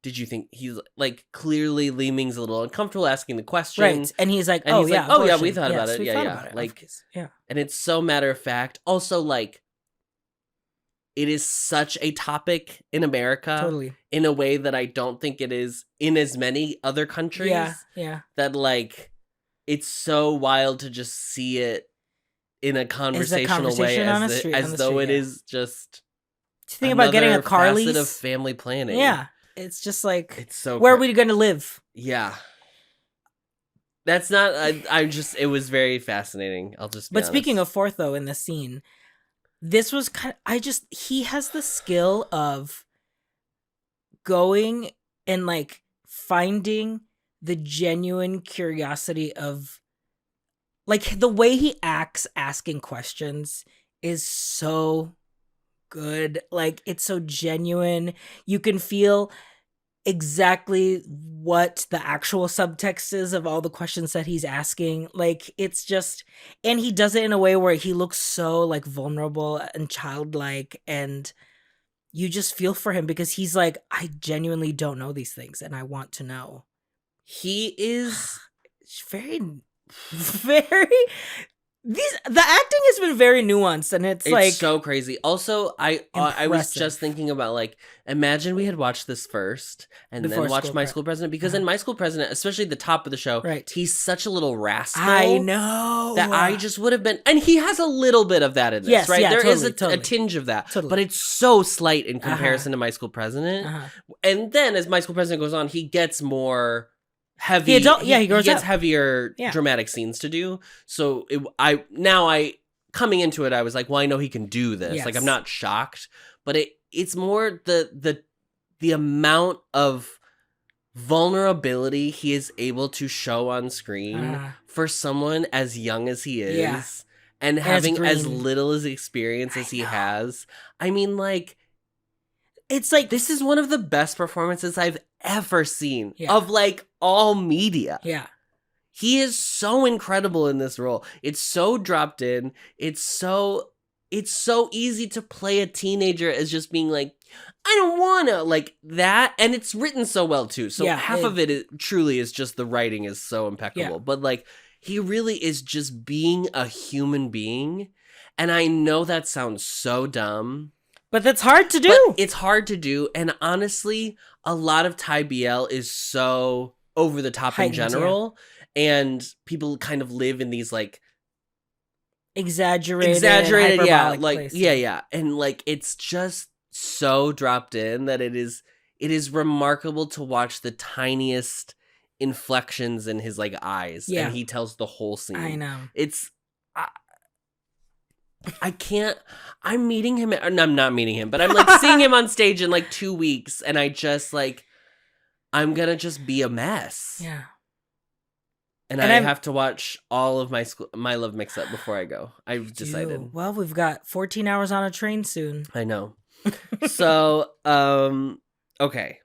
[SPEAKER 2] did you think, he's like, clearly Li Ming's a little uncomfortable asking the question.
[SPEAKER 1] Right. And he's like,
[SPEAKER 2] and
[SPEAKER 1] oh,
[SPEAKER 2] he's
[SPEAKER 1] yeah.
[SPEAKER 2] like, oh, yeah, we thought about it.
[SPEAKER 1] We
[SPEAKER 2] Yeah,
[SPEAKER 1] thought
[SPEAKER 2] yeah.
[SPEAKER 1] about it.
[SPEAKER 2] Like,
[SPEAKER 1] yeah.
[SPEAKER 2] And it's so matter of fact. Also, like, it is such a topic in America.
[SPEAKER 1] Totally.
[SPEAKER 2] In a way that I don't think it is in as many other countries.
[SPEAKER 1] Yeah, yeah.
[SPEAKER 2] That, like, it's so wild to just see it in a conversational way as though it is just
[SPEAKER 1] think about getting a car lease
[SPEAKER 2] of family planning.
[SPEAKER 1] Yeah, it's just like,
[SPEAKER 2] it's so
[SPEAKER 1] where are we going to live?
[SPEAKER 2] Yeah, that's not. It was very fascinating. I'll just. Be honest.
[SPEAKER 1] Speaking of fourth, though, in the scene, this was he has the skill of going and like finding the genuine curiosity of, like, the way he acts asking questions is so good. Like, it's so genuine. You can feel exactly what the actual subtext is of all the questions that he's asking. Like, it's just, and he does it in a way where he looks so like vulnerable and childlike, and you just feel for him because he's like, I genuinely don't know these things and I want to know.
[SPEAKER 2] He is
[SPEAKER 1] very the acting has been very nuanced, and it's like
[SPEAKER 2] so crazy. Also, I was just thinking about, like, imagine we had watched this first and then watched My School President, because in My School President, especially the top of the show, he's such a little rascal.
[SPEAKER 1] I know
[SPEAKER 2] that I just would have been, and he has a little bit of that in this,
[SPEAKER 1] yes,
[SPEAKER 2] right?
[SPEAKER 1] Yeah,
[SPEAKER 2] there
[SPEAKER 1] totally,
[SPEAKER 2] is a tinge of that,
[SPEAKER 1] totally.
[SPEAKER 2] But it's so slight in comparison to My School President. And then as My School President goes on, he gets more heavy. He gets heavier dramatic scenes to do. So coming into it, I was like, well, I know he can do this.
[SPEAKER 1] Yes.
[SPEAKER 2] Like, I'm not shocked, but it's more the amount of vulnerability he is able to show on screen for someone as young as he is and having as little as experience as he has. I mean, like, it's like, this is one of the best performances I've ever seen of, like, all media.
[SPEAKER 1] Yeah.
[SPEAKER 2] He is so incredible in this role. It's so dropped in. It's so easy to play a teenager as just being like, I don't wanna, like that. And it's written so well too. So half of it truly is just the writing is so impeccable. But, like, he really is just being a human being. And I know that sounds so dumb.
[SPEAKER 1] But that's hard to do.
[SPEAKER 2] But it's hard to do. And honestly, a lot of Thai BL is so over the top in general. And people kind of live in these, like, exaggerated, like, places. Yeah. And, like, it's just so dropped in that it is remarkable to watch the tiniest inflections in his, like, eyes.
[SPEAKER 1] Yeah.
[SPEAKER 2] And he tells the whole scene.
[SPEAKER 1] I know.
[SPEAKER 2] I'm meeting him. I'm not meeting him, but I'm, like, seeing him on stage in, like, 2 weeks. And I just, like, I'm gonna just be a mess.
[SPEAKER 1] Yeah.
[SPEAKER 2] And I have to watch all of my Love Mix-Up before I go. I've decided.
[SPEAKER 1] Well, we've got 14 hours on a train soon.
[SPEAKER 2] I know. So, okay.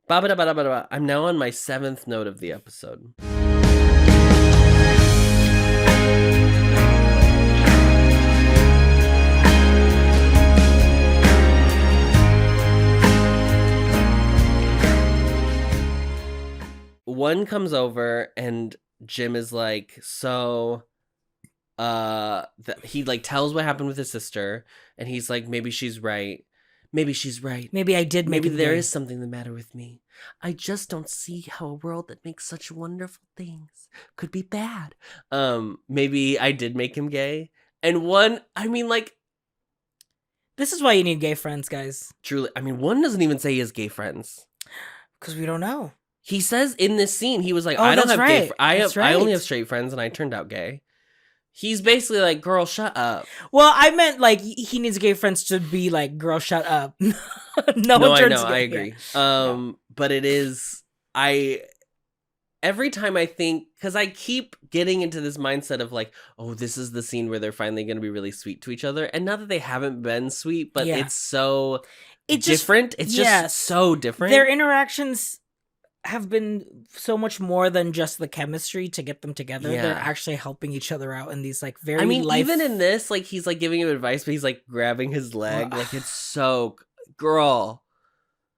[SPEAKER 2] Ba-ba-da-ba-da-ba-da. I'm now on my 7th note of the episode. One comes over and Jim is like, so he like tells what happened with his sister, and he's like, maybe she's right. Maybe she's right.
[SPEAKER 1] Maybe I did make
[SPEAKER 2] Maybe
[SPEAKER 1] it
[SPEAKER 2] there
[SPEAKER 1] gay.
[SPEAKER 2] is something the matter with me. I just don't see how a world that makes such wonderful things could be bad. Maybe I did make him gay. And one, I mean, like,
[SPEAKER 1] this is why you need gay friends, guys.
[SPEAKER 2] Truly, I mean, one doesn't even say he has gay friends.
[SPEAKER 1] Because we don't know.
[SPEAKER 2] He says in this scene, he was like,
[SPEAKER 1] Oh,
[SPEAKER 2] I don't
[SPEAKER 1] that's
[SPEAKER 2] have gay
[SPEAKER 1] right.
[SPEAKER 2] I only have straight friends, and I turned out gay. He's basically like, girl, shut up.
[SPEAKER 1] Well, I meant like he needs gay friends to be like, girl, shut up. no,
[SPEAKER 2] I know, I agree. But it is, every time I think, because I keep getting into this mindset of like, oh, this is the scene where they're finally going to be really sweet to each other. And not that they haven't been sweet, but it's so different. It's just so different.
[SPEAKER 1] Their interactions have been so much more than just the chemistry to get them together.
[SPEAKER 2] Yeah.
[SPEAKER 1] They're actually helping each other out in these like very
[SPEAKER 2] even in this, like he's like giving him advice, but he's like grabbing his leg. Like it's so, girl.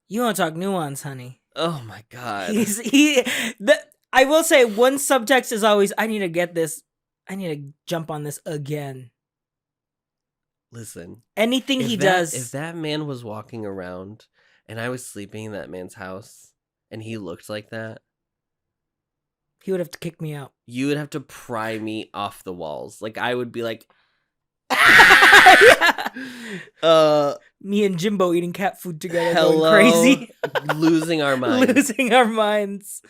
[SPEAKER 1] You want to talk nuance, honey.
[SPEAKER 2] Oh my God.
[SPEAKER 1] I will say one subtext is always, I need to get this. I need to jump on this again.
[SPEAKER 2] Listen.
[SPEAKER 1] Anything he does.
[SPEAKER 2] If that man was walking around and I was sleeping in that man's house, and he looked like that,
[SPEAKER 1] he would have to kick me out.
[SPEAKER 2] You would have to pry me off the walls. Like I would be like,
[SPEAKER 1] me and Jimbo eating cat food together,
[SPEAKER 2] hello,
[SPEAKER 1] going crazy,
[SPEAKER 2] losing our minds.
[SPEAKER 1] Losing our minds.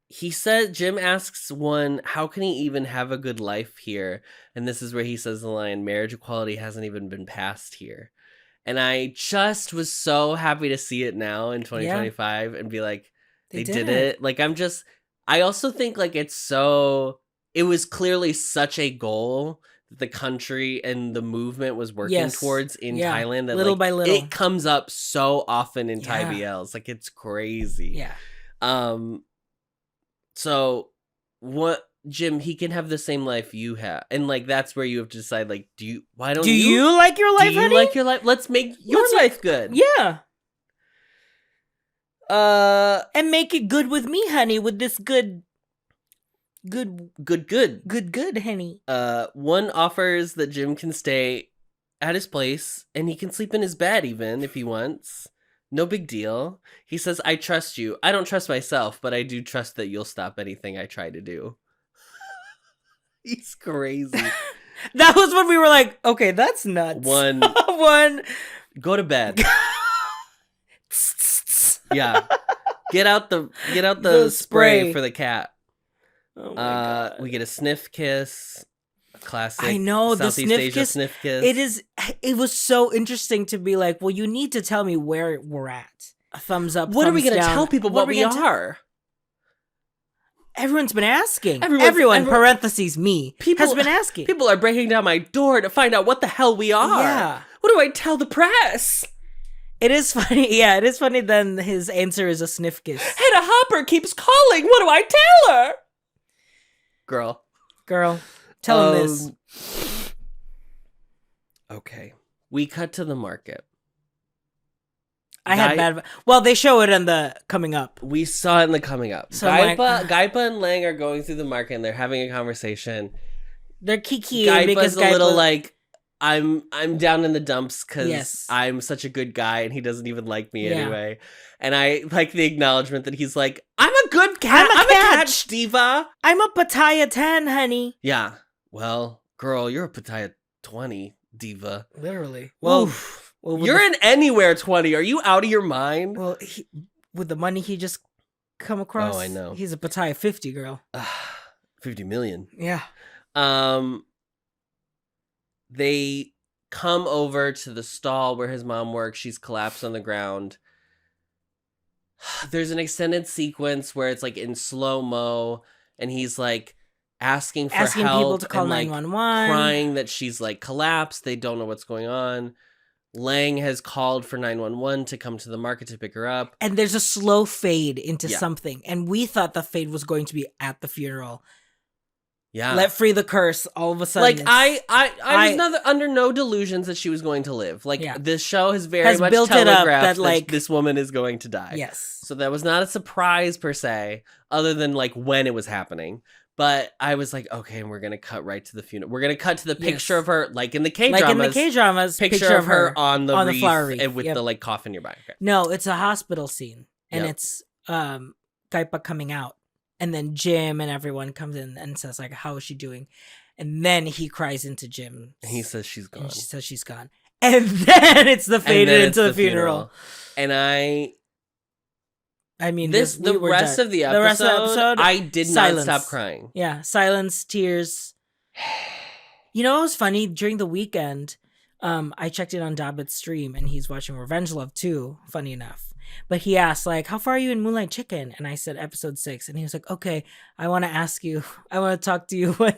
[SPEAKER 2] He said, Jim asks one, how can he even have a good life here? And this is where he says the line, marriage equality hasn't even been passed here. And I just was so happy to see it now in 2025 and be like, they did it. Like, I also think like it was clearly such a goal that the country and the movement was working towards in Thailand. That
[SPEAKER 1] little by little.
[SPEAKER 2] It comes up so often in Thai BLs. Like, it's crazy.
[SPEAKER 1] Yeah.
[SPEAKER 2] So what, Jim, he can have the same life you have. And like, that's where you have to decide, like, do you like your life, honey? Do you like your life? Let's make your life good.
[SPEAKER 1] Yeah. And make it good with me, honey, with this good, honey.
[SPEAKER 2] One offers that Jim can stay at his place and he can sleep in his bed even if he wants. No big deal. He says, I trust you. I don't trust myself, but I do trust that you'll stop anything I try to do. He's crazy.
[SPEAKER 1] That was when we were like, okay, that's nuts.
[SPEAKER 2] One. Go to bed. Yeah. Get out the spray for the cat.
[SPEAKER 1] Oh my God.
[SPEAKER 2] We get a sniff kiss. Classic.
[SPEAKER 1] I know,
[SPEAKER 2] Southeast Asia sniff kiss.
[SPEAKER 1] It was so interesting to be like, well, you need to tell me where we're at. A thumbs up.
[SPEAKER 2] What are we
[SPEAKER 1] going to
[SPEAKER 2] tell people what we are?
[SPEAKER 1] Everyone's been asking. Everyone, parentheses me, has been asking.
[SPEAKER 2] People are breaking down my door to find out what the hell we are.
[SPEAKER 1] Yeah.
[SPEAKER 2] What do I tell the press?
[SPEAKER 1] It is funny. Yeah, it is funny. Then his answer is a sniff kiss.
[SPEAKER 2] Hedda Hopper keeps calling. What do I tell her? Girl.
[SPEAKER 1] Tell him this.
[SPEAKER 2] Okay. We cut to the market.
[SPEAKER 1] Well, they show it in the coming up.
[SPEAKER 2] We saw it in the coming up.
[SPEAKER 1] So
[SPEAKER 2] Gaipa and Lang are going through the market and they're having a conversation.
[SPEAKER 1] They're kikiing
[SPEAKER 2] because a little like, I'm down in the dumps because I'm such a good guy and he doesn't even like me anyway. And I like the acknowledgement that he's like, I'm a good cat. I'm a catch diva.
[SPEAKER 1] I'm a Pattaya 10, honey.
[SPEAKER 2] Yeah. Well, girl, you're a Pattaya 20 diva.
[SPEAKER 1] Literally.
[SPEAKER 2] Well, you're in anywhere 20. Are you out of your mind?
[SPEAKER 1] Well, with the money he just come across.
[SPEAKER 2] Oh, I know.
[SPEAKER 1] He's a Pattaya 50, girl.
[SPEAKER 2] 50 million.
[SPEAKER 1] Yeah.
[SPEAKER 2] They come over to the stall where his mom works. She's collapsed on the ground. There's an extended sequence where it's like in slow-mo and he's like asking help
[SPEAKER 1] people to call
[SPEAKER 2] and, like,
[SPEAKER 1] 911,
[SPEAKER 2] crying that she's like collapsed. They don't know what's going on. Lang has called for 911 to come to the market to pick her up.
[SPEAKER 1] And there's a slow fade into something. And we thought the fade was going to be at the funeral.
[SPEAKER 2] Yeah.
[SPEAKER 1] Let free the curse. All of a sudden.
[SPEAKER 2] Like, I was under no delusions that she was going to live. Like, this show has much
[SPEAKER 1] built
[SPEAKER 2] telegraphed
[SPEAKER 1] it up that, like,
[SPEAKER 2] this woman is going to die.
[SPEAKER 1] Yes.
[SPEAKER 2] So that was not a surprise per se, other than like when it was happening. But I was like, okay, and we're going to cut right to the funeral. We're going to cut to the picture of her, like in the K-dramas.
[SPEAKER 1] Like in the K-dramas,
[SPEAKER 2] picture of her on the wreath,
[SPEAKER 1] flower wreath.
[SPEAKER 2] And with the like coffin nearby. Okay.
[SPEAKER 1] No, it's a hospital scene. And it's Gaipa coming out. And then Jim and everyone comes in and says, like, how is she doing? And then he cries into Jim.
[SPEAKER 2] And he says she's gone.
[SPEAKER 1] And she says she's gone. And then it's the faded into the funeral.
[SPEAKER 2] And
[SPEAKER 1] I mean,
[SPEAKER 2] the rest of the episode, I did not stop crying.
[SPEAKER 1] Yeah, silence, tears. You know what was funny? During the weekend, I checked in on Dabbit's stream, and he's watching Revenge Love 2, funny enough. But he asked, like, how far are you in Moonlight Chicken? And I said, episode 6. And he was like, okay, I want to talk to you when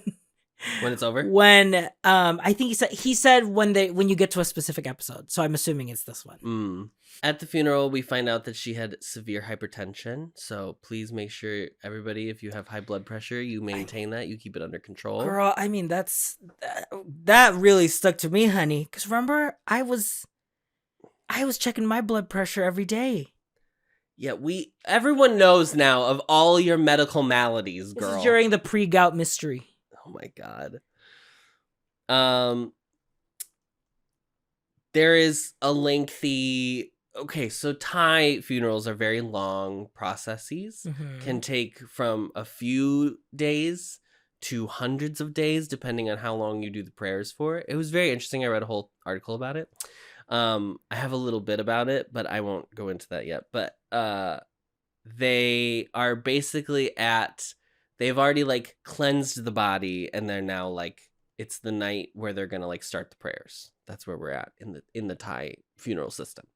[SPEAKER 2] it's over?
[SPEAKER 1] When, I think he said when you get to a specific episode. So I'm assuming it's this one.
[SPEAKER 2] At the funeral, we find out that she had severe hypertension. So please make sure, everybody, if you have high blood pressure, you maintain that. You keep it under control.
[SPEAKER 1] Girl, I mean, that really stuck to me, honey. Because remember, I was checking my blood pressure every day.
[SPEAKER 2] Yeah, everyone knows now of all your medical maladies, girl.
[SPEAKER 1] This is during the pre-gout mystery.
[SPEAKER 2] Oh my God. There is a lengthy... Okay, so Thai funerals are very long processes. Can take from a few days to hundreds of days, depending on how long you do the prayers for. It was very interesting. I read a whole article about it. I have a little bit about it, but I won't go into that yet. But they are basically they've already like cleansed the body, and they're now like, it's the night where they're gonna like start the prayers. That's where we're at in the Thai funeral system,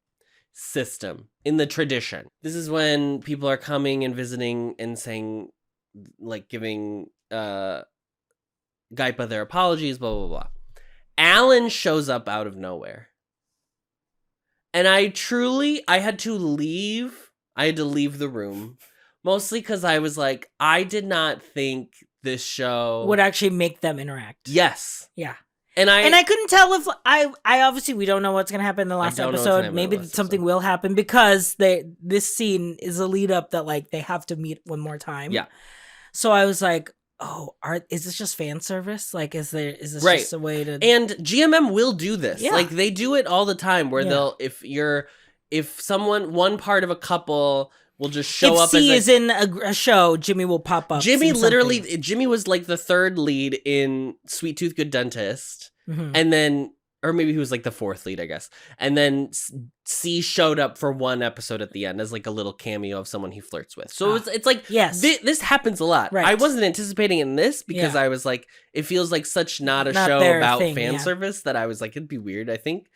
[SPEAKER 2] in the tradition. This is when people are coming and visiting and saying, like, giving Gaipa their apologies, blah, blah, blah. Alan shows up out of nowhere. And I had to leave the room, mostly because I was like, I did not think this show
[SPEAKER 1] would actually make them interact.
[SPEAKER 2] Yes.
[SPEAKER 1] Yeah.
[SPEAKER 2] And I
[SPEAKER 1] couldn't tell if I obviously, we don't know what's going to happen in the last episode. Maybe something will happen because this scene is a lead up that like they have to meet one more time.
[SPEAKER 2] Yeah.
[SPEAKER 1] So I was like, oh, is this just fan service? Like, is this just a way to...
[SPEAKER 2] And GMM will do this.
[SPEAKER 1] Yeah.
[SPEAKER 2] Like, they do it all the time where they'll, if one part of a couple will just show up. If
[SPEAKER 1] C is in a show, Jimmy will pop up.
[SPEAKER 2] Jimmy was like the third lead in Sweet Tooth Good Dentist. And then, or maybe he was like the fourth lead, I guess. And then C showed up for one episode at the end as like a little cameo of someone he flirts with. So it's like,
[SPEAKER 1] yes,
[SPEAKER 2] this happens a lot.
[SPEAKER 1] Right.
[SPEAKER 2] I wasn't anticipating in this because I was like, it feels like such not a show about fan service that I was like, it'd be weird, I think.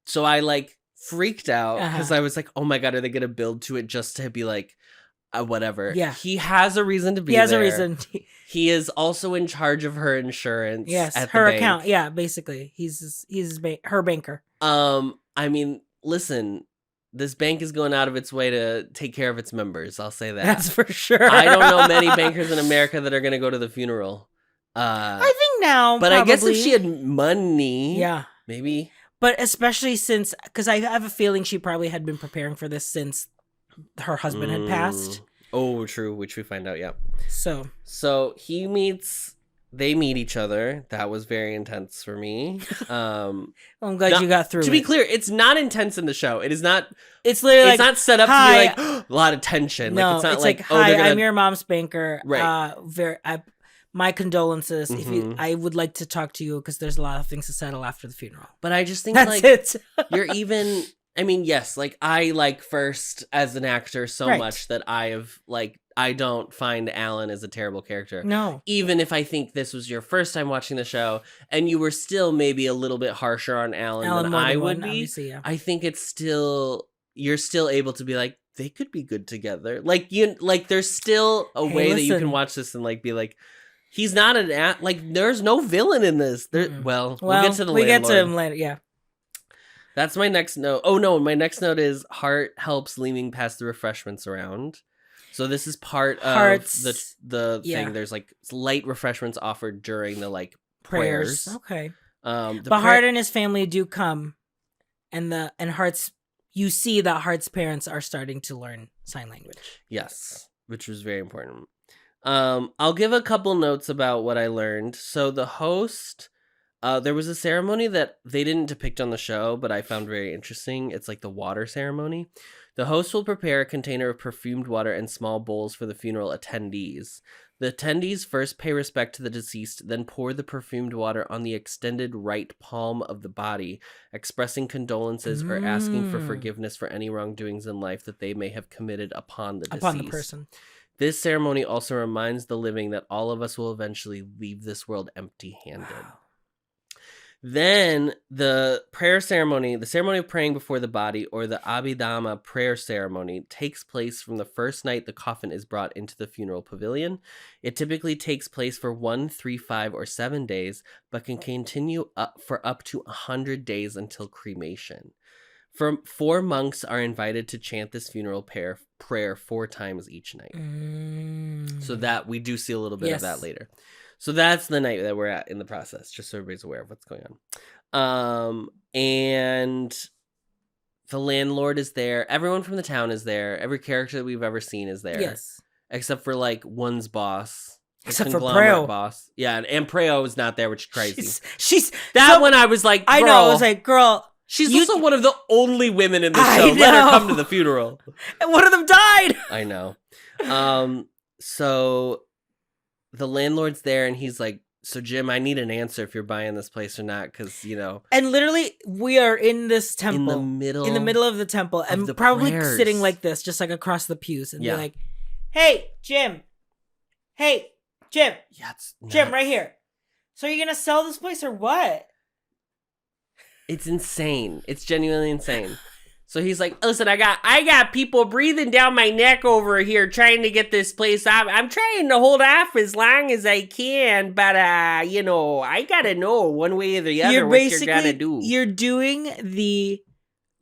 [SPEAKER 2] So I like freaked out because I was like, oh my God, are they going to build to it just to be like, whatever.
[SPEAKER 1] Yeah.
[SPEAKER 2] He has a reason to be there.
[SPEAKER 1] He has a reason.
[SPEAKER 2] He is also in charge of her insurance.
[SPEAKER 1] Yes,
[SPEAKER 2] at
[SPEAKER 1] her
[SPEAKER 2] the bank.
[SPEAKER 1] account. Yeah, basically. He's her banker.
[SPEAKER 2] I mean, listen, this bank is going out of its way to take care of its members. I'll say that.
[SPEAKER 1] That's for sure.
[SPEAKER 2] I don't know many bankers in America that are going to go to the funeral.
[SPEAKER 1] I think now,
[SPEAKER 2] but
[SPEAKER 1] probably.
[SPEAKER 2] I guess if she had money,
[SPEAKER 1] yeah,
[SPEAKER 2] maybe.
[SPEAKER 1] But especially since, because I have a feeling she probably had been preparing for this since her husband had passed.
[SPEAKER 2] Oh, true, which we find out, yeah.
[SPEAKER 1] So
[SPEAKER 2] they meet each other. That was very intense for me.
[SPEAKER 1] I'm glad you got through.
[SPEAKER 2] To be clear, it's not intense in the show. It is not.
[SPEAKER 1] It's literally
[SPEAKER 2] it's not set up to be like a lot of tension.
[SPEAKER 1] No,
[SPEAKER 2] like, it's not
[SPEAKER 1] it's
[SPEAKER 2] like
[SPEAKER 1] hi, I'm your mom's banker.
[SPEAKER 2] Right.
[SPEAKER 1] My condolences.
[SPEAKER 2] Mm-hmm.
[SPEAKER 1] I would like to talk to you because there's a lot of things to settle after the funeral.
[SPEAKER 2] But I just think
[SPEAKER 1] that's
[SPEAKER 2] like
[SPEAKER 1] it.
[SPEAKER 2] You're even. I mean, yes, like I like First as an actor so much that I don't find Alan as a terrible character.
[SPEAKER 1] No.
[SPEAKER 2] Even if I think this was your first time watching the show and you were still maybe a little bit harsher on Alan than I would be,
[SPEAKER 1] yeah.
[SPEAKER 2] I think you're still able to be like, they could be good together. Like there's still a way that you can watch this and like be like, he's not like there's no villain in this. Well, we'll get to the landlord.
[SPEAKER 1] Get to him later. Yeah.
[SPEAKER 2] That's my next note. Oh no, my next note is Hart helps Leeming pass the refreshments around. So this is part of the thing. There's like light refreshments offered during the like prayers.
[SPEAKER 1] Okay. But Hart and his family do come, and Hart's. You see that Hart's parents are starting to learn sign language.
[SPEAKER 2] Yes, which was very important. I'll give a couple notes about what I learned. So the host, there was a ceremony that they didn't depict on the show, but I found very interesting. It's like the water ceremony. The host will prepare a container of perfumed water and small bowls for the funeral attendees. The attendees first pay respect to the deceased, then pour the perfumed water on the extended right palm of the body, expressing condolences or asking for forgiveness for any wrongdoings in life that they may have committed upon the deceased. Upon the person. This ceremony also reminds the living that all of us will eventually leave this world empty-handed. Wow. Then the prayer ceremony, the ceremony of praying before the body, or the Abhidhamma prayer ceremony, takes place from the first night the coffin is brought into the funeral pavilion. It typically takes place for 1, 3, 5, or 7 days, but can continue for up to 100 days until cremation. 4 monks are invited to chant this funeral prayer 4 times each night. So that we do see a little bit of that later. So that's the night that we're at in the process, just so everybody's aware of what's going on. And the landlord is there. Everyone from the town is there. Every character that we've ever seen is there.
[SPEAKER 1] Yes.
[SPEAKER 2] Except for like one's boss.
[SPEAKER 1] Except for Preo.
[SPEAKER 2] Boss. Yeah, and Preo is not there, which is crazy.
[SPEAKER 1] She's
[SPEAKER 2] that one I was like, girl,
[SPEAKER 1] I know, I was like, girl.
[SPEAKER 2] She's also one of the only women in the show. Let her come to the funeral.
[SPEAKER 1] And one of them died.
[SPEAKER 2] I know. So the landlord's there and he's like, so Jim, I need an answer if you're buying this place or not, because, you know.
[SPEAKER 1] And literally, we are in this temple. In the middle of the temple. And probably sitting like this, just like across the pews. And be like, hey, Jim. Hey, Jim.
[SPEAKER 2] Yeah, it's nuts.
[SPEAKER 1] Jim, right here. So are you going to sell this place or what?
[SPEAKER 2] It's insane. It's genuinely insane. So he's like, listen, I got people breathing down my neck over here trying to get this place up. I'm trying to hold off as long as I can, but, you know, I got to know one way or the other what you're going to do.
[SPEAKER 1] You're doing the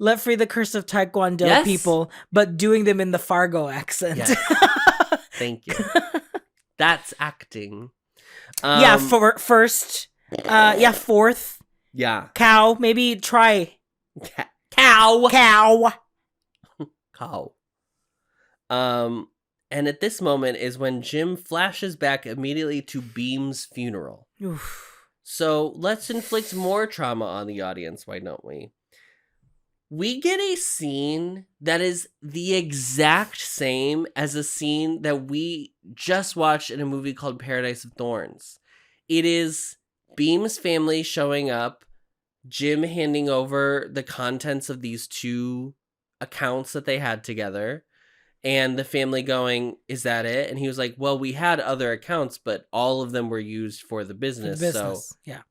[SPEAKER 1] Let Free the Curse of Taekwondo people, but doing them in the Fargo accent.
[SPEAKER 2] Yes. Thank you. That's acting.
[SPEAKER 1] Fourth.
[SPEAKER 2] Yeah.
[SPEAKER 1] Cow. Maybe try.
[SPEAKER 2] Cow. And at this moment is when Jim flashes back immediately to Beam's funeral.
[SPEAKER 1] Oof.
[SPEAKER 2] So let's inflict more trauma on the audience, why don't we? We get a scene that is the exact same as a scene that we just watched in a movie called Paradise of Thorns. It is Beam's family showing up, Jim handing over the contents of these 2 accounts that they had together, and the family going, is that it? And he was like, well, we had other accounts, but all of them were used for the business. So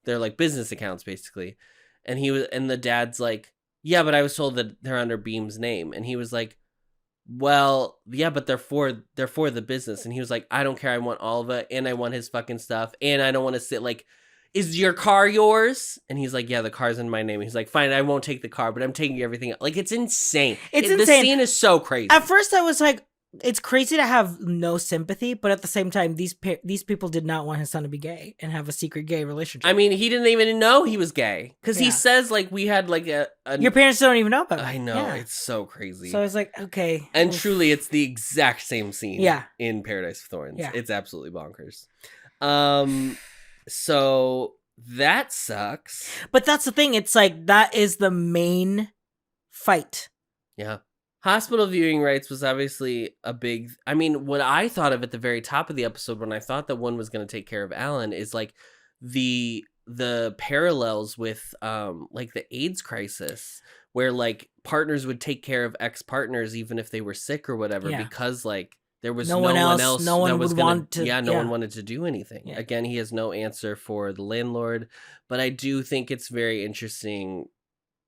[SPEAKER 2] they're like business accounts, basically. And the dad's like, yeah, but I was told that they're under Beam's name. And he was like, well, yeah, but they're for the business. And he was like, I don't care. I want all of it. And I want his fucking stuff. And I don't want to sit like, is your car yours? And he's like, yeah, the car's in my name. And he's like, fine, I won't take the car, but I'm taking everything. Like, it's insane.
[SPEAKER 1] Insane.
[SPEAKER 2] The scene is so crazy.
[SPEAKER 1] At first I was like, it's crazy to have no sympathy, but at the same time, these people did not want his son to be gay and have a secret gay relationship.
[SPEAKER 2] I mean, he didn't even know he was gay. Because he says, like, we had, like,
[SPEAKER 1] your parents don't even know about it.
[SPEAKER 2] I know. It's so crazy.
[SPEAKER 1] So I was like, okay.
[SPEAKER 2] And truly, it's the exact same scene in Paradise of Thorns. Yeah. It's absolutely bonkers. So that sucks.
[SPEAKER 1] But that's the thing. It's like, that is the main fight.
[SPEAKER 2] Yeah. Hospital viewing rights was obviously a big... I mean, what I thought of at the very top of the episode when I thought that one was going to take care of Alan is like the parallels with like the AIDS crisis, where like partners would take care of ex-partners even if they were sick or whatever, because like there was no one else
[SPEAKER 1] no one would want to.
[SPEAKER 2] Yeah, no one wanted to do anything. Yeah. Again, he has no answer for the landlord, but I do think it's very interesting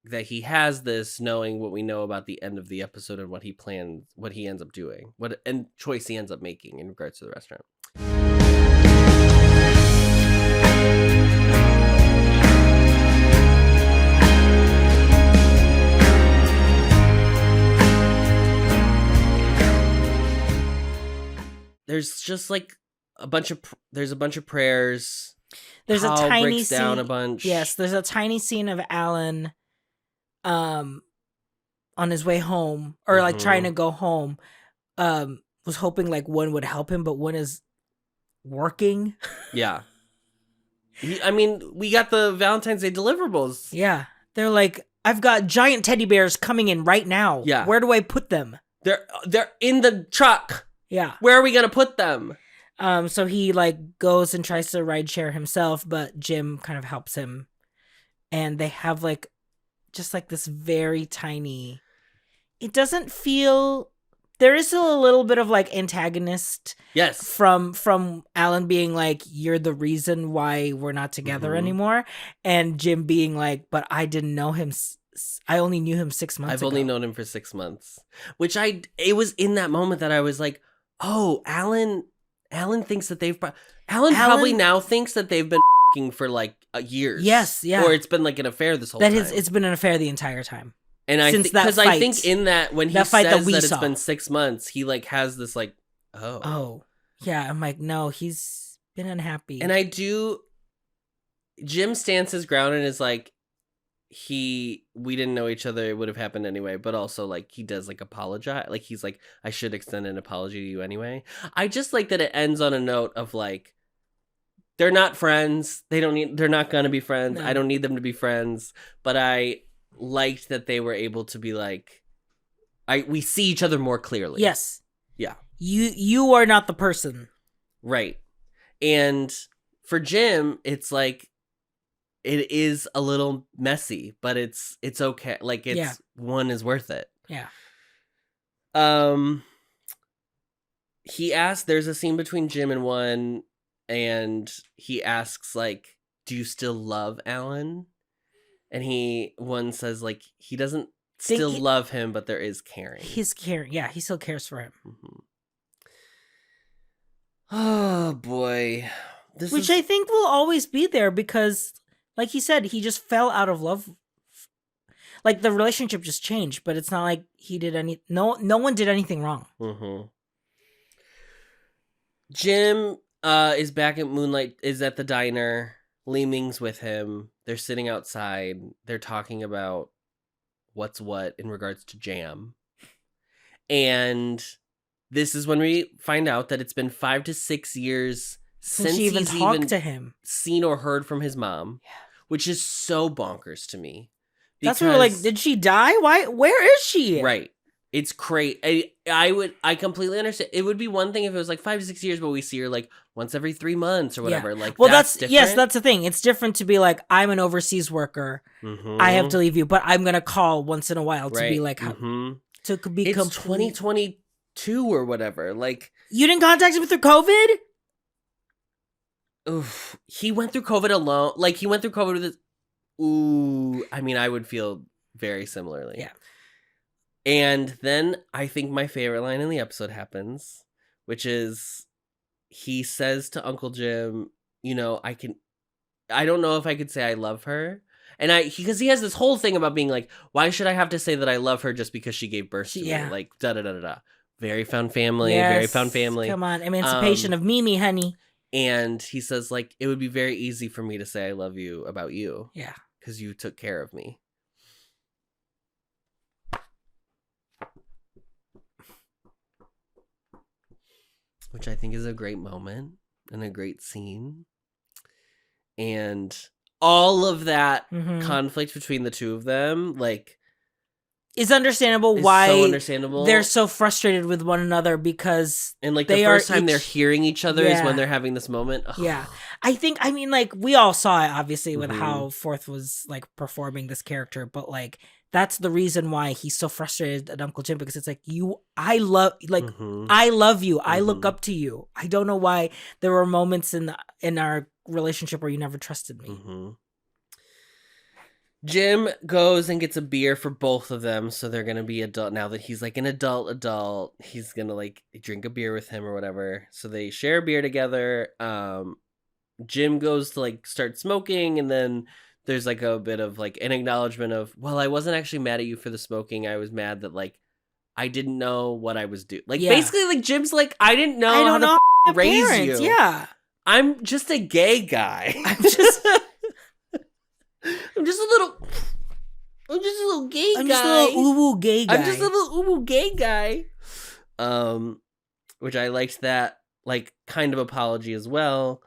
[SPEAKER 2] that he has this, knowing what we know about the end of the episode and what he plans, what he ends up doing, what and choice he ends up making in regards to the restaurant. There's just like a bunch of prayers.
[SPEAKER 1] There's
[SPEAKER 2] Hal
[SPEAKER 1] a tiny
[SPEAKER 2] breaks
[SPEAKER 1] scene.
[SPEAKER 2] down a bunch.
[SPEAKER 1] Yes, there's a tiny scene of Alan, on his way home, or like trying to go home. Was hoping like one would help him, but one is working.
[SPEAKER 2] Yeah. I mean, we got the Valentine's Day deliverables.
[SPEAKER 1] Yeah, they're like, I've got giant teddy bears coming in right now.
[SPEAKER 2] Yeah.
[SPEAKER 1] Where do I put them?
[SPEAKER 2] They're in the truck.
[SPEAKER 1] Yeah.
[SPEAKER 2] Where are we gonna put them?
[SPEAKER 1] So he like goes and tries to ride share himself, but Jim kind of helps him, and they have like just like this very tiny. It doesn't feel. There is still a little bit of like antagonist.
[SPEAKER 2] Yes.
[SPEAKER 1] From Alan being like, you're the reason why we're not together anymore, and Jim being like, but I didn't know him. I only knew him 6 months ago.
[SPEAKER 2] I've only known him for 6 months. Which it was in that moment that I was like, oh, Alan thinks that Alan probably now thinks that they've been for like years.
[SPEAKER 1] Yes, yeah.
[SPEAKER 2] Or it's been like an affair this whole time.
[SPEAKER 1] It's been an affair the entire time.
[SPEAKER 2] And because I think in that, when he says that it's been 6 months, he like has this like, oh
[SPEAKER 1] yeah. I'm like, no, he's been unhappy.
[SPEAKER 2] And Jim stands his ground and is like, we didn't know each other, it would have happened anyway, but also like he does like apologize, like he's like, I should extend an apology to you anyway. I just like that it ends on a note of like, they're not friends, they're not gonna be friends. No. I don't need them to be friends, but I liked that they were able to be like, we see each other more clearly.
[SPEAKER 1] Yes.
[SPEAKER 2] Yeah.
[SPEAKER 1] You are not the person.
[SPEAKER 2] Right. And for Jim, it's like, it is a little messy, but it's okay. Like one is worth it.
[SPEAKER 1] Yeah.
[SPEAKER 2] He asked, there's a scene between Jim and one, and he asks like, do you still love Alan? And one says like, he doesn't still love him, but there is caring.
[SPEAKER 1] He's caring. Yeah. He still cares for him.
[SPEAKER 2] Mm-hmm. Oh boy.
[SPEAKER 1] Which I think will always be there because, like he said, he just fell out of love. Like the relationship just changed, but it's not like he did no one did anything wrong.
[SPEAKER 2] Mm-hmm. Jim is back at Moonlight, is at the diner. Leeming's with him. They're sitting outside. They're talking about what's what in regards to Jam. And this is when we find out that it's been 5 to 6 years since
[SPEAKER 1] she even talked to him,
[SPEAKER 2] seen or heard from his mom, which is so bonkers to me.
[SPEAKER 1] That's what we're like, did she die? Why? Where is she?
[SPEAKER 2] Right. It's crazy. I completely understand. It would be one thing if it was like 5 to 6 years, but we see her like once every 3 months or whatever.
[SPEAKER 1] Yeah.
[SPEAKER 2] Like,
[SPEAKER 1] well,
[SPEAKER 2] that's different.
[SPEAKER 1] Yes, that's the thing. It's different to be like, I'm an overseas worker. Mm-hmm. I have to leave you, but I'm gonna call once in a while to be like, to be.
[SPEAKER 2] It's 2022 or whatever. Like,
[SPEAKER 1] you didn't contact him through COVID.
[SPEAKER 2] Oof. He went through COVID alone. Like, he went through COVID with his... Ooh. I mean, I would feel very similarly.
[SPEAKER 1] Yeah.
[SPEAKER 2] And then I think my favorite line in the episode happens, which is he says to Uncle Jim, you know, I don't know if I could say I love her. And because he has this whole thing about being like, why should I have to say that I love her just because she gave birth to me? Like, da-da-da-da-da. Very found family. Yes. Very found family.
[SPEAKER 1] Come on. Emancipation of Mimi, honey.
[SPEAKER 2] And he says, like, it would be very easy for me to say I love you about you.
[SPEAKER 1] Yeah.
[SPEAKER 2] Because you took care of me. Which I think is a great moment and a great scene. And all of that conflict between the two of them, like...
[SPEAKER 1] It's understandable why
[SPEAKER 2] so understandable.
[SPEAKER 1] They're so frustrated with one another because
[SPEAKER 2] and like the first time they're hearing each other is when they're having this moment. Ugh.
[SPEAKER 1] Yeah. I mean, like, we all saw it obviously with how Forth was like performing this character, but like that's the reason why he's so frustrated at Uncle Jim, because it's like, I love you. I look up to you. I don't know why there were moments in our relationship where you never trusted me.
[SPEAKER 2] Jim goes and gets a beer for both of them, so they're gonna be adult now that he's like an adult. He's gonna like drink a beer with him or whatever. So they share a beer together. Jim goes to like start smoking, and then there's like a bit of like an acknowledgement of, well, I wasn't actually mad at you for the smoking. I was mad that like I didn't know what I was doing. Like basically, like Jim's like, I didn't know
[SPEAKER 1] I don't
[SPEAKER 2] how
[SPEAKER 1] know
[SPEAKER 2] to raise
[SPEAKER 1] parents.
[SPEAKER 2] you.
[SPEAKER 1] Yeah,
[SPEAKER 2] I'm just a gay guy.
[SPEAKER 1] I'm just
[SPEAKER 2] I'm just a little gay
[SPEAKER 1] I'm
[SPEAKER 2] guy.
[SPEAKER 1] just a little uwu gay guy.
[SPEAKER 2] I'm just a little uwu gay guy. Which I liked that like kind of apology as well.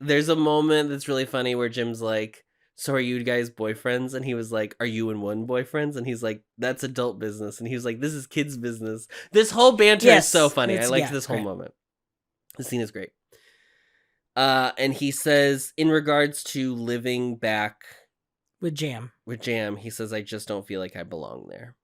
[SPEAKER 2] There's a moment that's really funny where Jim's like, so are you guys boyfriends? And he was like, are you and one boyfriends? And he's like, that's adult business. And he was like, this is kids business. This whole banter is so funny. I liked this whole moment. The scene is great. And he says, in regards to living back
[SPEAKER 1] with Jam,
[SPEAKER 2] he says, I just don't feel like I belong there.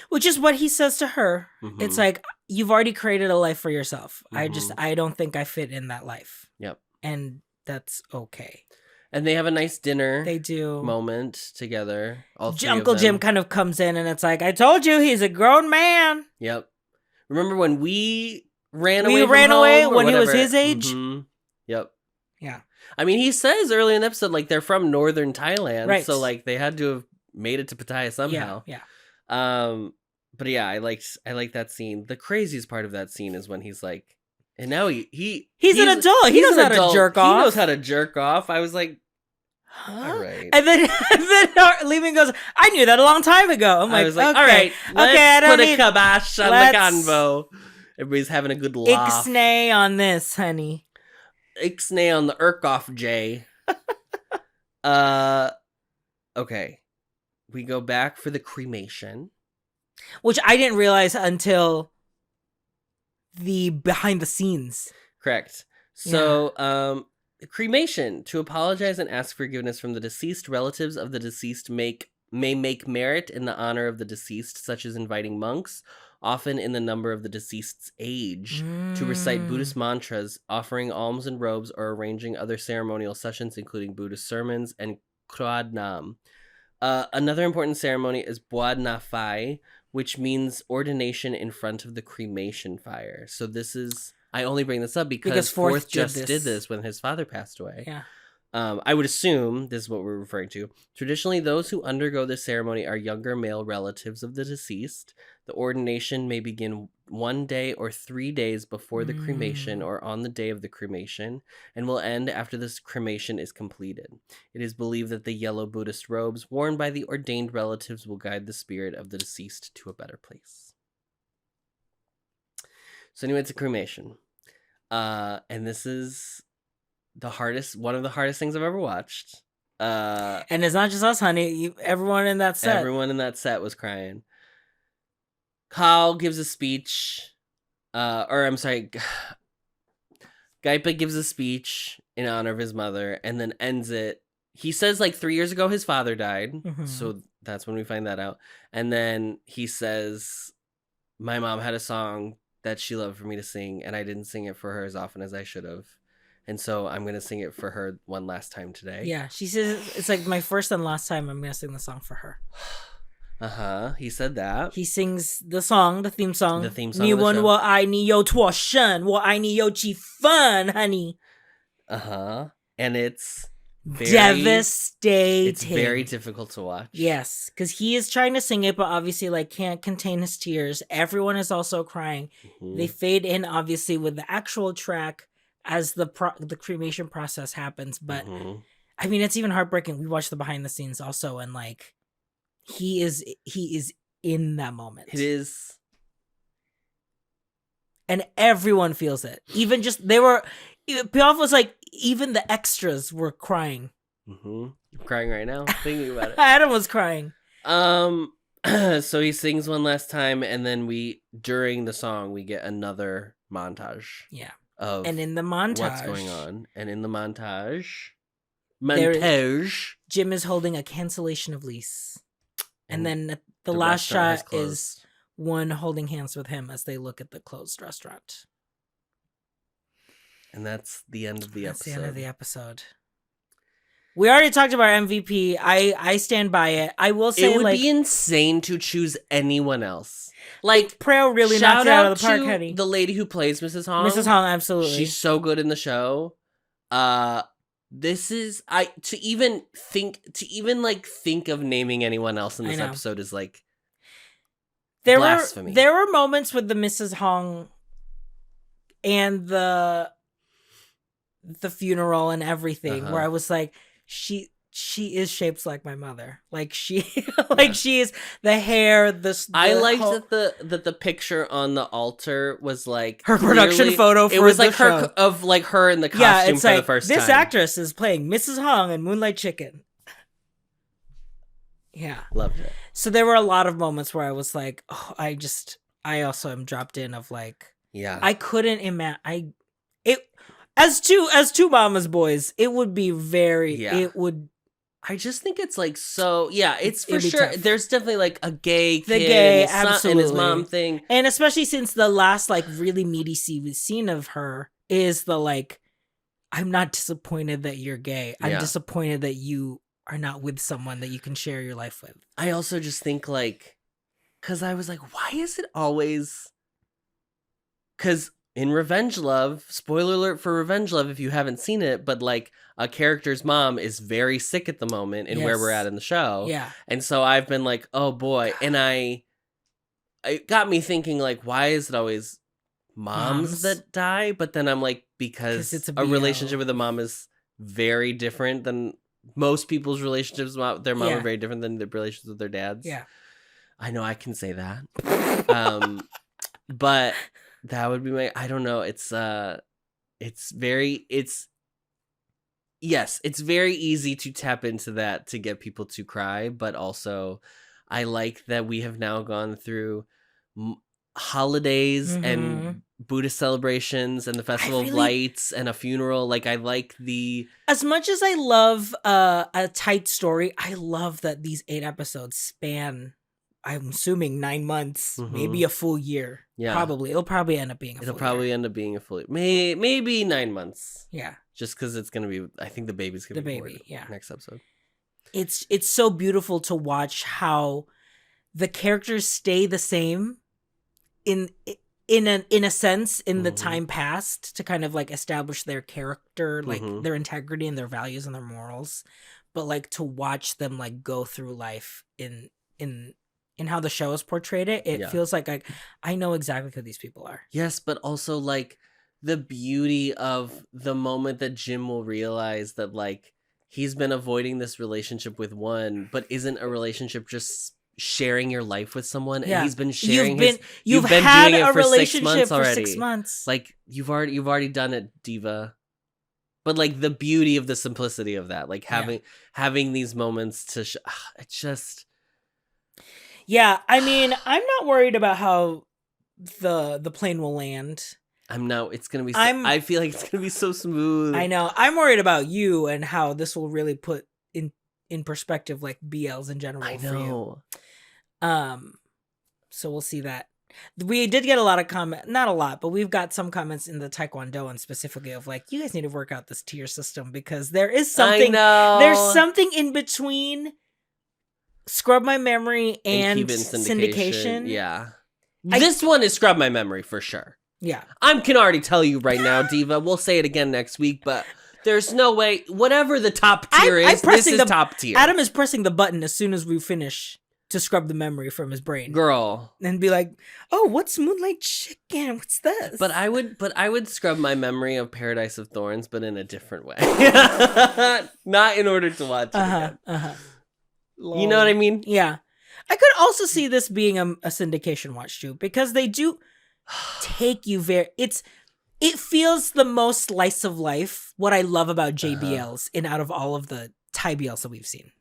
[SPEAKER 1] Which is what he says to her.
[SPEAKER 2] Mm-hmm.
[SPEAKER 1] It's like, you've already created a life for yourself. Mm-hmm. I don't think I fit in that life.
[SPEAKER 2] Yep.
[SPEAKER 1] And that's okay.
[SPEAKER 2] And they have a nice dinner.
[SPEAKER 1] They do.
[SPEAKER 2] Moment together.
[SPEAKER 1] Uncle Jim kind of comes in and it's like, I told you, he's a grown man.
[SPEAKER 2] Yep. Remember when we ran
[SPEAKER 1] away when he was his age?
[SPEAKER 2] Mm-hmm. Yep.
[SPEAKER 1] Yeah.
[SPEAKER 2] I mean, he says early in the episode, like, they're from northern Thailand.
[SPEAKER 1] Right.
[SPEAKER 2] So, like, they had to have made it to Pattaya somehow.
[SPEAKER 1] Yeah.
[SPEAKER 2] But yeah, I liked that scene. The craziest part of that scene is when he's like, and now he's
[SPEAKER 1] an adult. He knows how to jerk off.
[SPEAKER 2] He knows how to jerk off. I was like, all right.
[SPEAKER 1] And then leaving goes, I knew that a long time ago. I'm like,
[SPEAKER 2] I was like,
[SPEAKER 1] okay,
[SPEAKER 2] all right, let's put a kibosh on the convo. Everybody's having a good laugh.
[SPEAKER 1] Ixnay on this, honey.
[SPEAKER 2] Ixnay on the Urkoff J. Okay. We go back for the cremation.
[SPEAKER 1] Which I didn't realize until the behind the scenes.
[SPEAKER 2] Correct. So, cremation, to apologize and ask forgiveness from the deceased. Relatives of the deceased may make merit in the honor of the deceased, such as inviting monks, often in the number of the deceased's age, to recite Buddhist mantras, offering alms and robes, or arranging other ceremonial sessions, including Buddhist sermons and Kroad Nam. Another important ceremony is Boad Na Phai, which means ordination in front of the cremation fire. So this is, I only bring this up because Forth just did this when his father passed away.
[SPEAKER 1] Yeah.
[SPEAKER 2] I would assume this is what we're referring to. Traditionally, those who undergo this ceremony are younger male relatives of the deceased. The ordination may begin 1 day or 3 days before the cremation or on the day of the cremation, and will end after this cremation is completed. It is believed that the yellow Buddhist robes worn by the ordained relatives will guide the spirit of the deceased to a better place. So anyway, it's a cremation. And this is one of the hardest things I've ever watched.
[SPEAKER 1] And it's not just us, honey. Everyone in that set.
[SPEAKER 2] Everyone in that set was crying. Carl gives a speech. Gaipa gives a speech in honor of his mother and then ends it. He says like 3 years ago his father died. Mm-hmm. So that's when we find that out. And then he says, my mom had a song that she loved for me to sing, and I didn't sing it for her as often as I should have. And so I'm going to sing it for her one last time today.
[SPEAKER 1] Yeah, she says, it's like my first and last time I'm going to sing the song for her.
[SPEAKER 2] He said that.
[SPEAKER 1] He sings the song, the theme song.
[SPEAKER 2] The theme song.
[SPEAKER 1] 你问我爱你有多深，我爱你有几分, honey.
[SPEAKER 2] And it's
[SPEAKER 1] devastating.
[SPEAKER 2] It's very difficult to watch.
[SPEAKER 1] Yes, because he is trying to sing it, but obviously like can't contain his tears. Everyone is also crying. Mm-hmm. They fade in obviously with the actual track as the cremation process happens. But I mean, it's even heartbreaking. We watched the behind the scenes also, and like he is in that moment.
[SPEAKER 2] It is.
[SPEAKER 1] And everyone feels it. Even just, Piaf was like, even the extras were crying.
[SPEAKER 2] I'm crying right now, thinking about it.
[SPEAKER 1] Adam was crying.
[SPEAKER 2] So he sings one last time, and then during the song, we get another montage.
[SPEAKER 1] Yeah.
[SPEAKER 2] And
[SPEAKER 1] in the montage,
[SPEAKER 2] what's going on. And in the montage,
[SPEAKER 1] Jim is holding a cancellation of lease. And then the last shot is one holding hands with him as they look at the closed restaurant.
[SPEAKER 2] And that's the end of the
[SPEAKER 1] That's
[SPEAKER 2] episode.
[SPEAKER 1] the end of the episode. We already talked about MVP. I stand by it. I will say,
[SPEAKER 2] it would be insane to choose anyone else. Like,
[SPEAKER 1] Preo really knocked it out of the park, honey.
[SPEAKER 2] The lady who plays Mrs. Hong.
[SPEAKER 1] Mrs. Hong, absolutely.
[SPEAKER 2] She's so good in the show. This is to even think of naming anyone else in this episode is like blasphemy.
[SPEAKER 1] There were moments with the Mrs. Hong and the funeral and everything where I was like, she is shaped like my mother. Like she is the hair. I liked
[SPEAKER 2] that the picture on the altar was like
[SPEAKER 1] her production photo. For it was
[SPEAKER 2] like
[SPEAKER 1] her
[SPEAKER 2] of like her in the costume for
[SPEAKER 1] like,
[SPEAKER 2] the first time.
[SPEAKER 1] This actress is playing Mrs. Hong in Moonlight Chicken. Yeah,
[SPEAKER 2] loved it. So
[SPEAKER 1] there were a lot of moments where I was like, oh, I also am dropped in of like, I couldn't imagine. As two mama's boys, it would be very. It would.
[SPEAKER 2] I just think it's like so. Yeah, it's for sure. Tough. There's definitely like a gay kid and his mom thing,
[SPEAKER 1] and especially since the last like really meaty scene of her is the like, I'm not disappointed that you're gay. I'm disappointed that you are not with someone that you can share your life with.
[SPEAKER 2] I also just think like, because I was like, why is it always? Because in Revenge Love, spoiler alert for Revenge Love if you haven't seen it, but like a character's mom is very sick at the moment in where we're at in the show.
[SPEAKER 1] Yeah.
[SPEAKER 2] And so I've been like, oh boy. And it got me thinking like, why is it always moms that die? But then I'm like, because it's a relationship with a mom is very different than most people's relationships with their mom are very different than their relationships with their dads.
[SPEAKER 1] Yeah.
[SPEAKER 2] I know I can say that. But that would be I don't know. It's very easy to tap into that to get people to cry. But also I like that we have now gone through holidays and Buddhist celebrations and the Festival of Lights and a funeral. Like I like
[SPEAKER 1] as much as I love a tight story, I love that these 8 episodes span, I'm assuming 9 months, maybe a full year. Yeah, probably. It'll probably end up being
[SPEAKER 2] a full year. Maybe 9 months.
[SPEAKER 1] Yeah,
[SPEAKER 2] just because it's gonna be. I think the baby's gonna be born next episode.
[SPEAKER 1] It's so beautiful to watch how the characters stay the same in a sense in the time past to kind of like establish their character, like their integrity and their values and their morals, but like to watch them like go through life in how the show has portrayed it, it feels like I know exactly who these people are.
[SPEAKER 2] Yes, but also like the beauty of the moment that Jim will realize that like he's been avoiding this relationship with one, but isn't a relationship just sharing your life with someone? And he's been sharing you've been
[SPEAKER 1] had
[SPEAKER 2] doing it
[SPEAKER 1] a
[SPEAKER 2] for
[SPEAKER 1] relationship
[SPEAKER 2] 6 months already.
[SPEAKER 1] For 6 months.
[SPEAKER 2] Like you've already done it, Diva. But like the beauty of the simplicity of that, like having these moments to it's just.
[SPEAKER 1] Yeah, I mean, I'm not worried about how the plane will land.
[SPEAKER 2] It's gonna be. I feel like it's gonna be so smooth.
[SPEAKER 1] I know. I'm worried about you and how this will really put in perspective like BLs in general. I know. For you. So we'll see that. We did get a lot of comment, not a lot, but we've got some comments in the Taekwondo and specifically of like, you guys need to work out this tier system because there is something. There's something in between. Scrub My Memory and syndication.
[SPEAKER 2] Yeah. This one is Scrub My Memory for sure.
[SPEAKER 1] Yeah.
[SPEAKER 2] I can already tell you right now, Diva. We'll say it again next week, but there's no way. Whatever the top tier is, this is top tier.
[SPEAKER 1] Adam is pressing the button as soon as we finish to scrub the memory from his brain.
[SPEAKER 2] Girl.
[SPEAKER 1] And be like, oh, what's Moonlight Chicken? What's this?
[SPEAKER 2] But I would scrub my memory of Paradise of Thorns, but in a different way. Not in order to watch it again. You know what I mean?
[SPEAKER 1] Yeah. I could also see this being a syndication watch too, because they do take you it feels the most slice of life. What I love about JBLs and out of all of the Thai BLs that we've seen.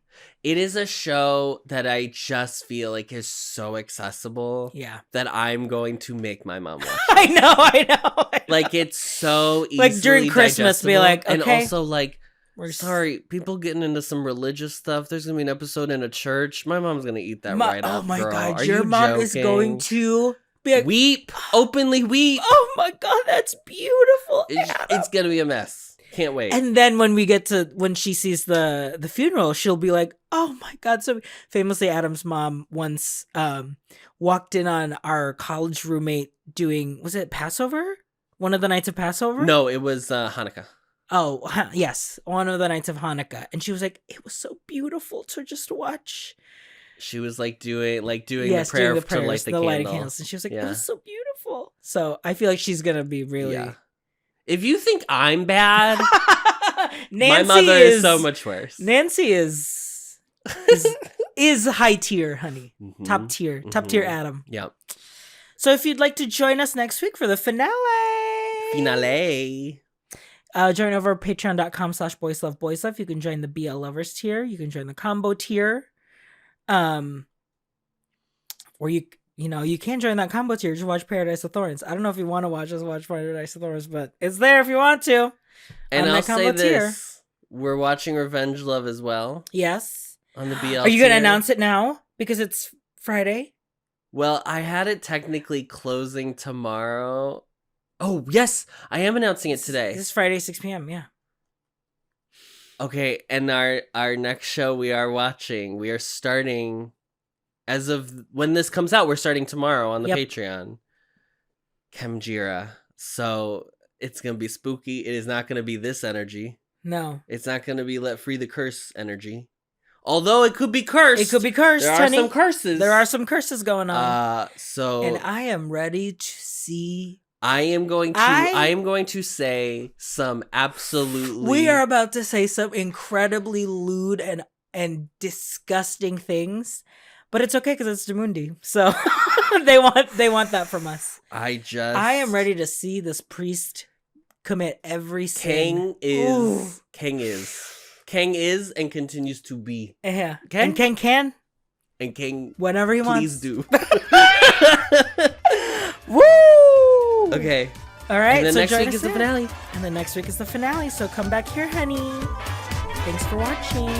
[SPEAKER 2] It is a show that I just feel like is so accessible. Yeah. That I'm going to make my mom watch.
[SPEAKER 1] I know.
[SPEAKER 2] Like it's so easy.
[SPEAKER 1] Like during Christmas, be like, okay.
[SPEAKER 2] And also like, sorry, people getting into some religious stuff. There's gonna be an episode in a church. My mom's gonna eat that right up.
[SPEAKER 1] Oh my
[SPEAKER 2] girl.
[SPEAKER 1] God,
[SPEAKER 2] Are
[SPEAKER 1] your
[SPEAKER 2] you
[SPEAKER 1] mom
[SPEAKER 2] joking?
[SPEAKER 1] is going to Be like,
[SPEAKER 2] weep, openly weep.
[SPEAKER 1] oh my God, that's beautiful.
[SPEAKER 2] It's gonna be a mess. Can't wait.
[SPEAKER 1] And then when she sees the funeral, she'll be like, oh my God. So famously, Adam's mom once walked in on our college roommate doing, was it Passover? One of the nights of Passover?
[SPEAKER 2] No, it was Hanukkah.
[SPEAKER 1] Oh, yes. One of the nights of Hanukkah. And she was like, it was so beautiful to just watch.
[SPEAKER 2] She was like doing the prayer to light the candles.
[SPEAKER 1] And she was like, it was so beautiful. So I feel like she's going to be really...
[SPEAKER 2] Yeah. If you think I'm bad,
[SPEAKER 1] Nancy
[SPEAKER 2] my mother is so much worse.
[SPEAKER 1] Nancy is high tier, honey.
[SPEAKER 2] Mm-hmm.
[SPEAKER 1] Top tier Adam.
[SPEAKER 2] Yeah.
[SPEAKER 1] So if you'd like to join us next week for the finale. Join over patreon.com/boysloveboyslove. You can join the BL Lovers tier. You can join the combo tier. Or you can join that combo tier to watch Paradise of Thorns. I don't know if you want to watch Paradise of Thorns, but it's there if you want to.
[SPEAKER 2] And I'll say this. We're watching Revenge Love as well.
[SPEAKER 1] Yes.
[SPEAKER 2] On the BL
[SPEAKER 1] Are you going to announce it now? Because it's Friday?
[SPEAKER 2] Well, I had it technically closing tomorrow. Oh, yes. I am announcing it today.
[SPEAKER 1] This is Friday, 6 p.m. Yeah.
[SPEAKER 2] Okay. And our next show we are starting... As of when this comes out, we're starting tomorrow on the Patreon. Chemjira. So it's going to be spooky. It is not going to be this energy.
[SPEAKER 1] No.
[SPEAKER 2] It's not going to be Let Free the Curse energy. Although it could be cursed.
[SPEAKER 1] It could be cursed,
[SPEAKER 2] There
[SPEAKER 1] honey.
[SPEAKER 2] are some curses.
[SPEAKER 1] There are some curses going on.
[SPEAKER 2] And
[SPEAKER 1] I am ready to see...
[SPEAKER 2] I am going to say some absolutely...
[SPEAKER 1] We are about to say some incredibly lewd and disgusting things. But it's okay because it's Demundi, so they want that from us. I am ready to see this priest commit every sin.
[SPEAKER 2] King is and continues to be.
[SPEAKER 1] Yeah, and King can
[SPEAKER 2] and King
[SPEAKER 1] whenever he
[SPEAKER 2] please
[SPEAKER 1] wants.
[SPEAKER 2] Do.
[SPEAKER 1] Woo!
[SPEAKER 2] Okay.
[SPEAKER 1] All right.
[SPEAKER 2] And then
[SPEAKER 1] so
[SPEAKER 2] next week is the finale.
[SPEAKER 1] And then next week is the finale. So come back here, honey. Thanks for watching.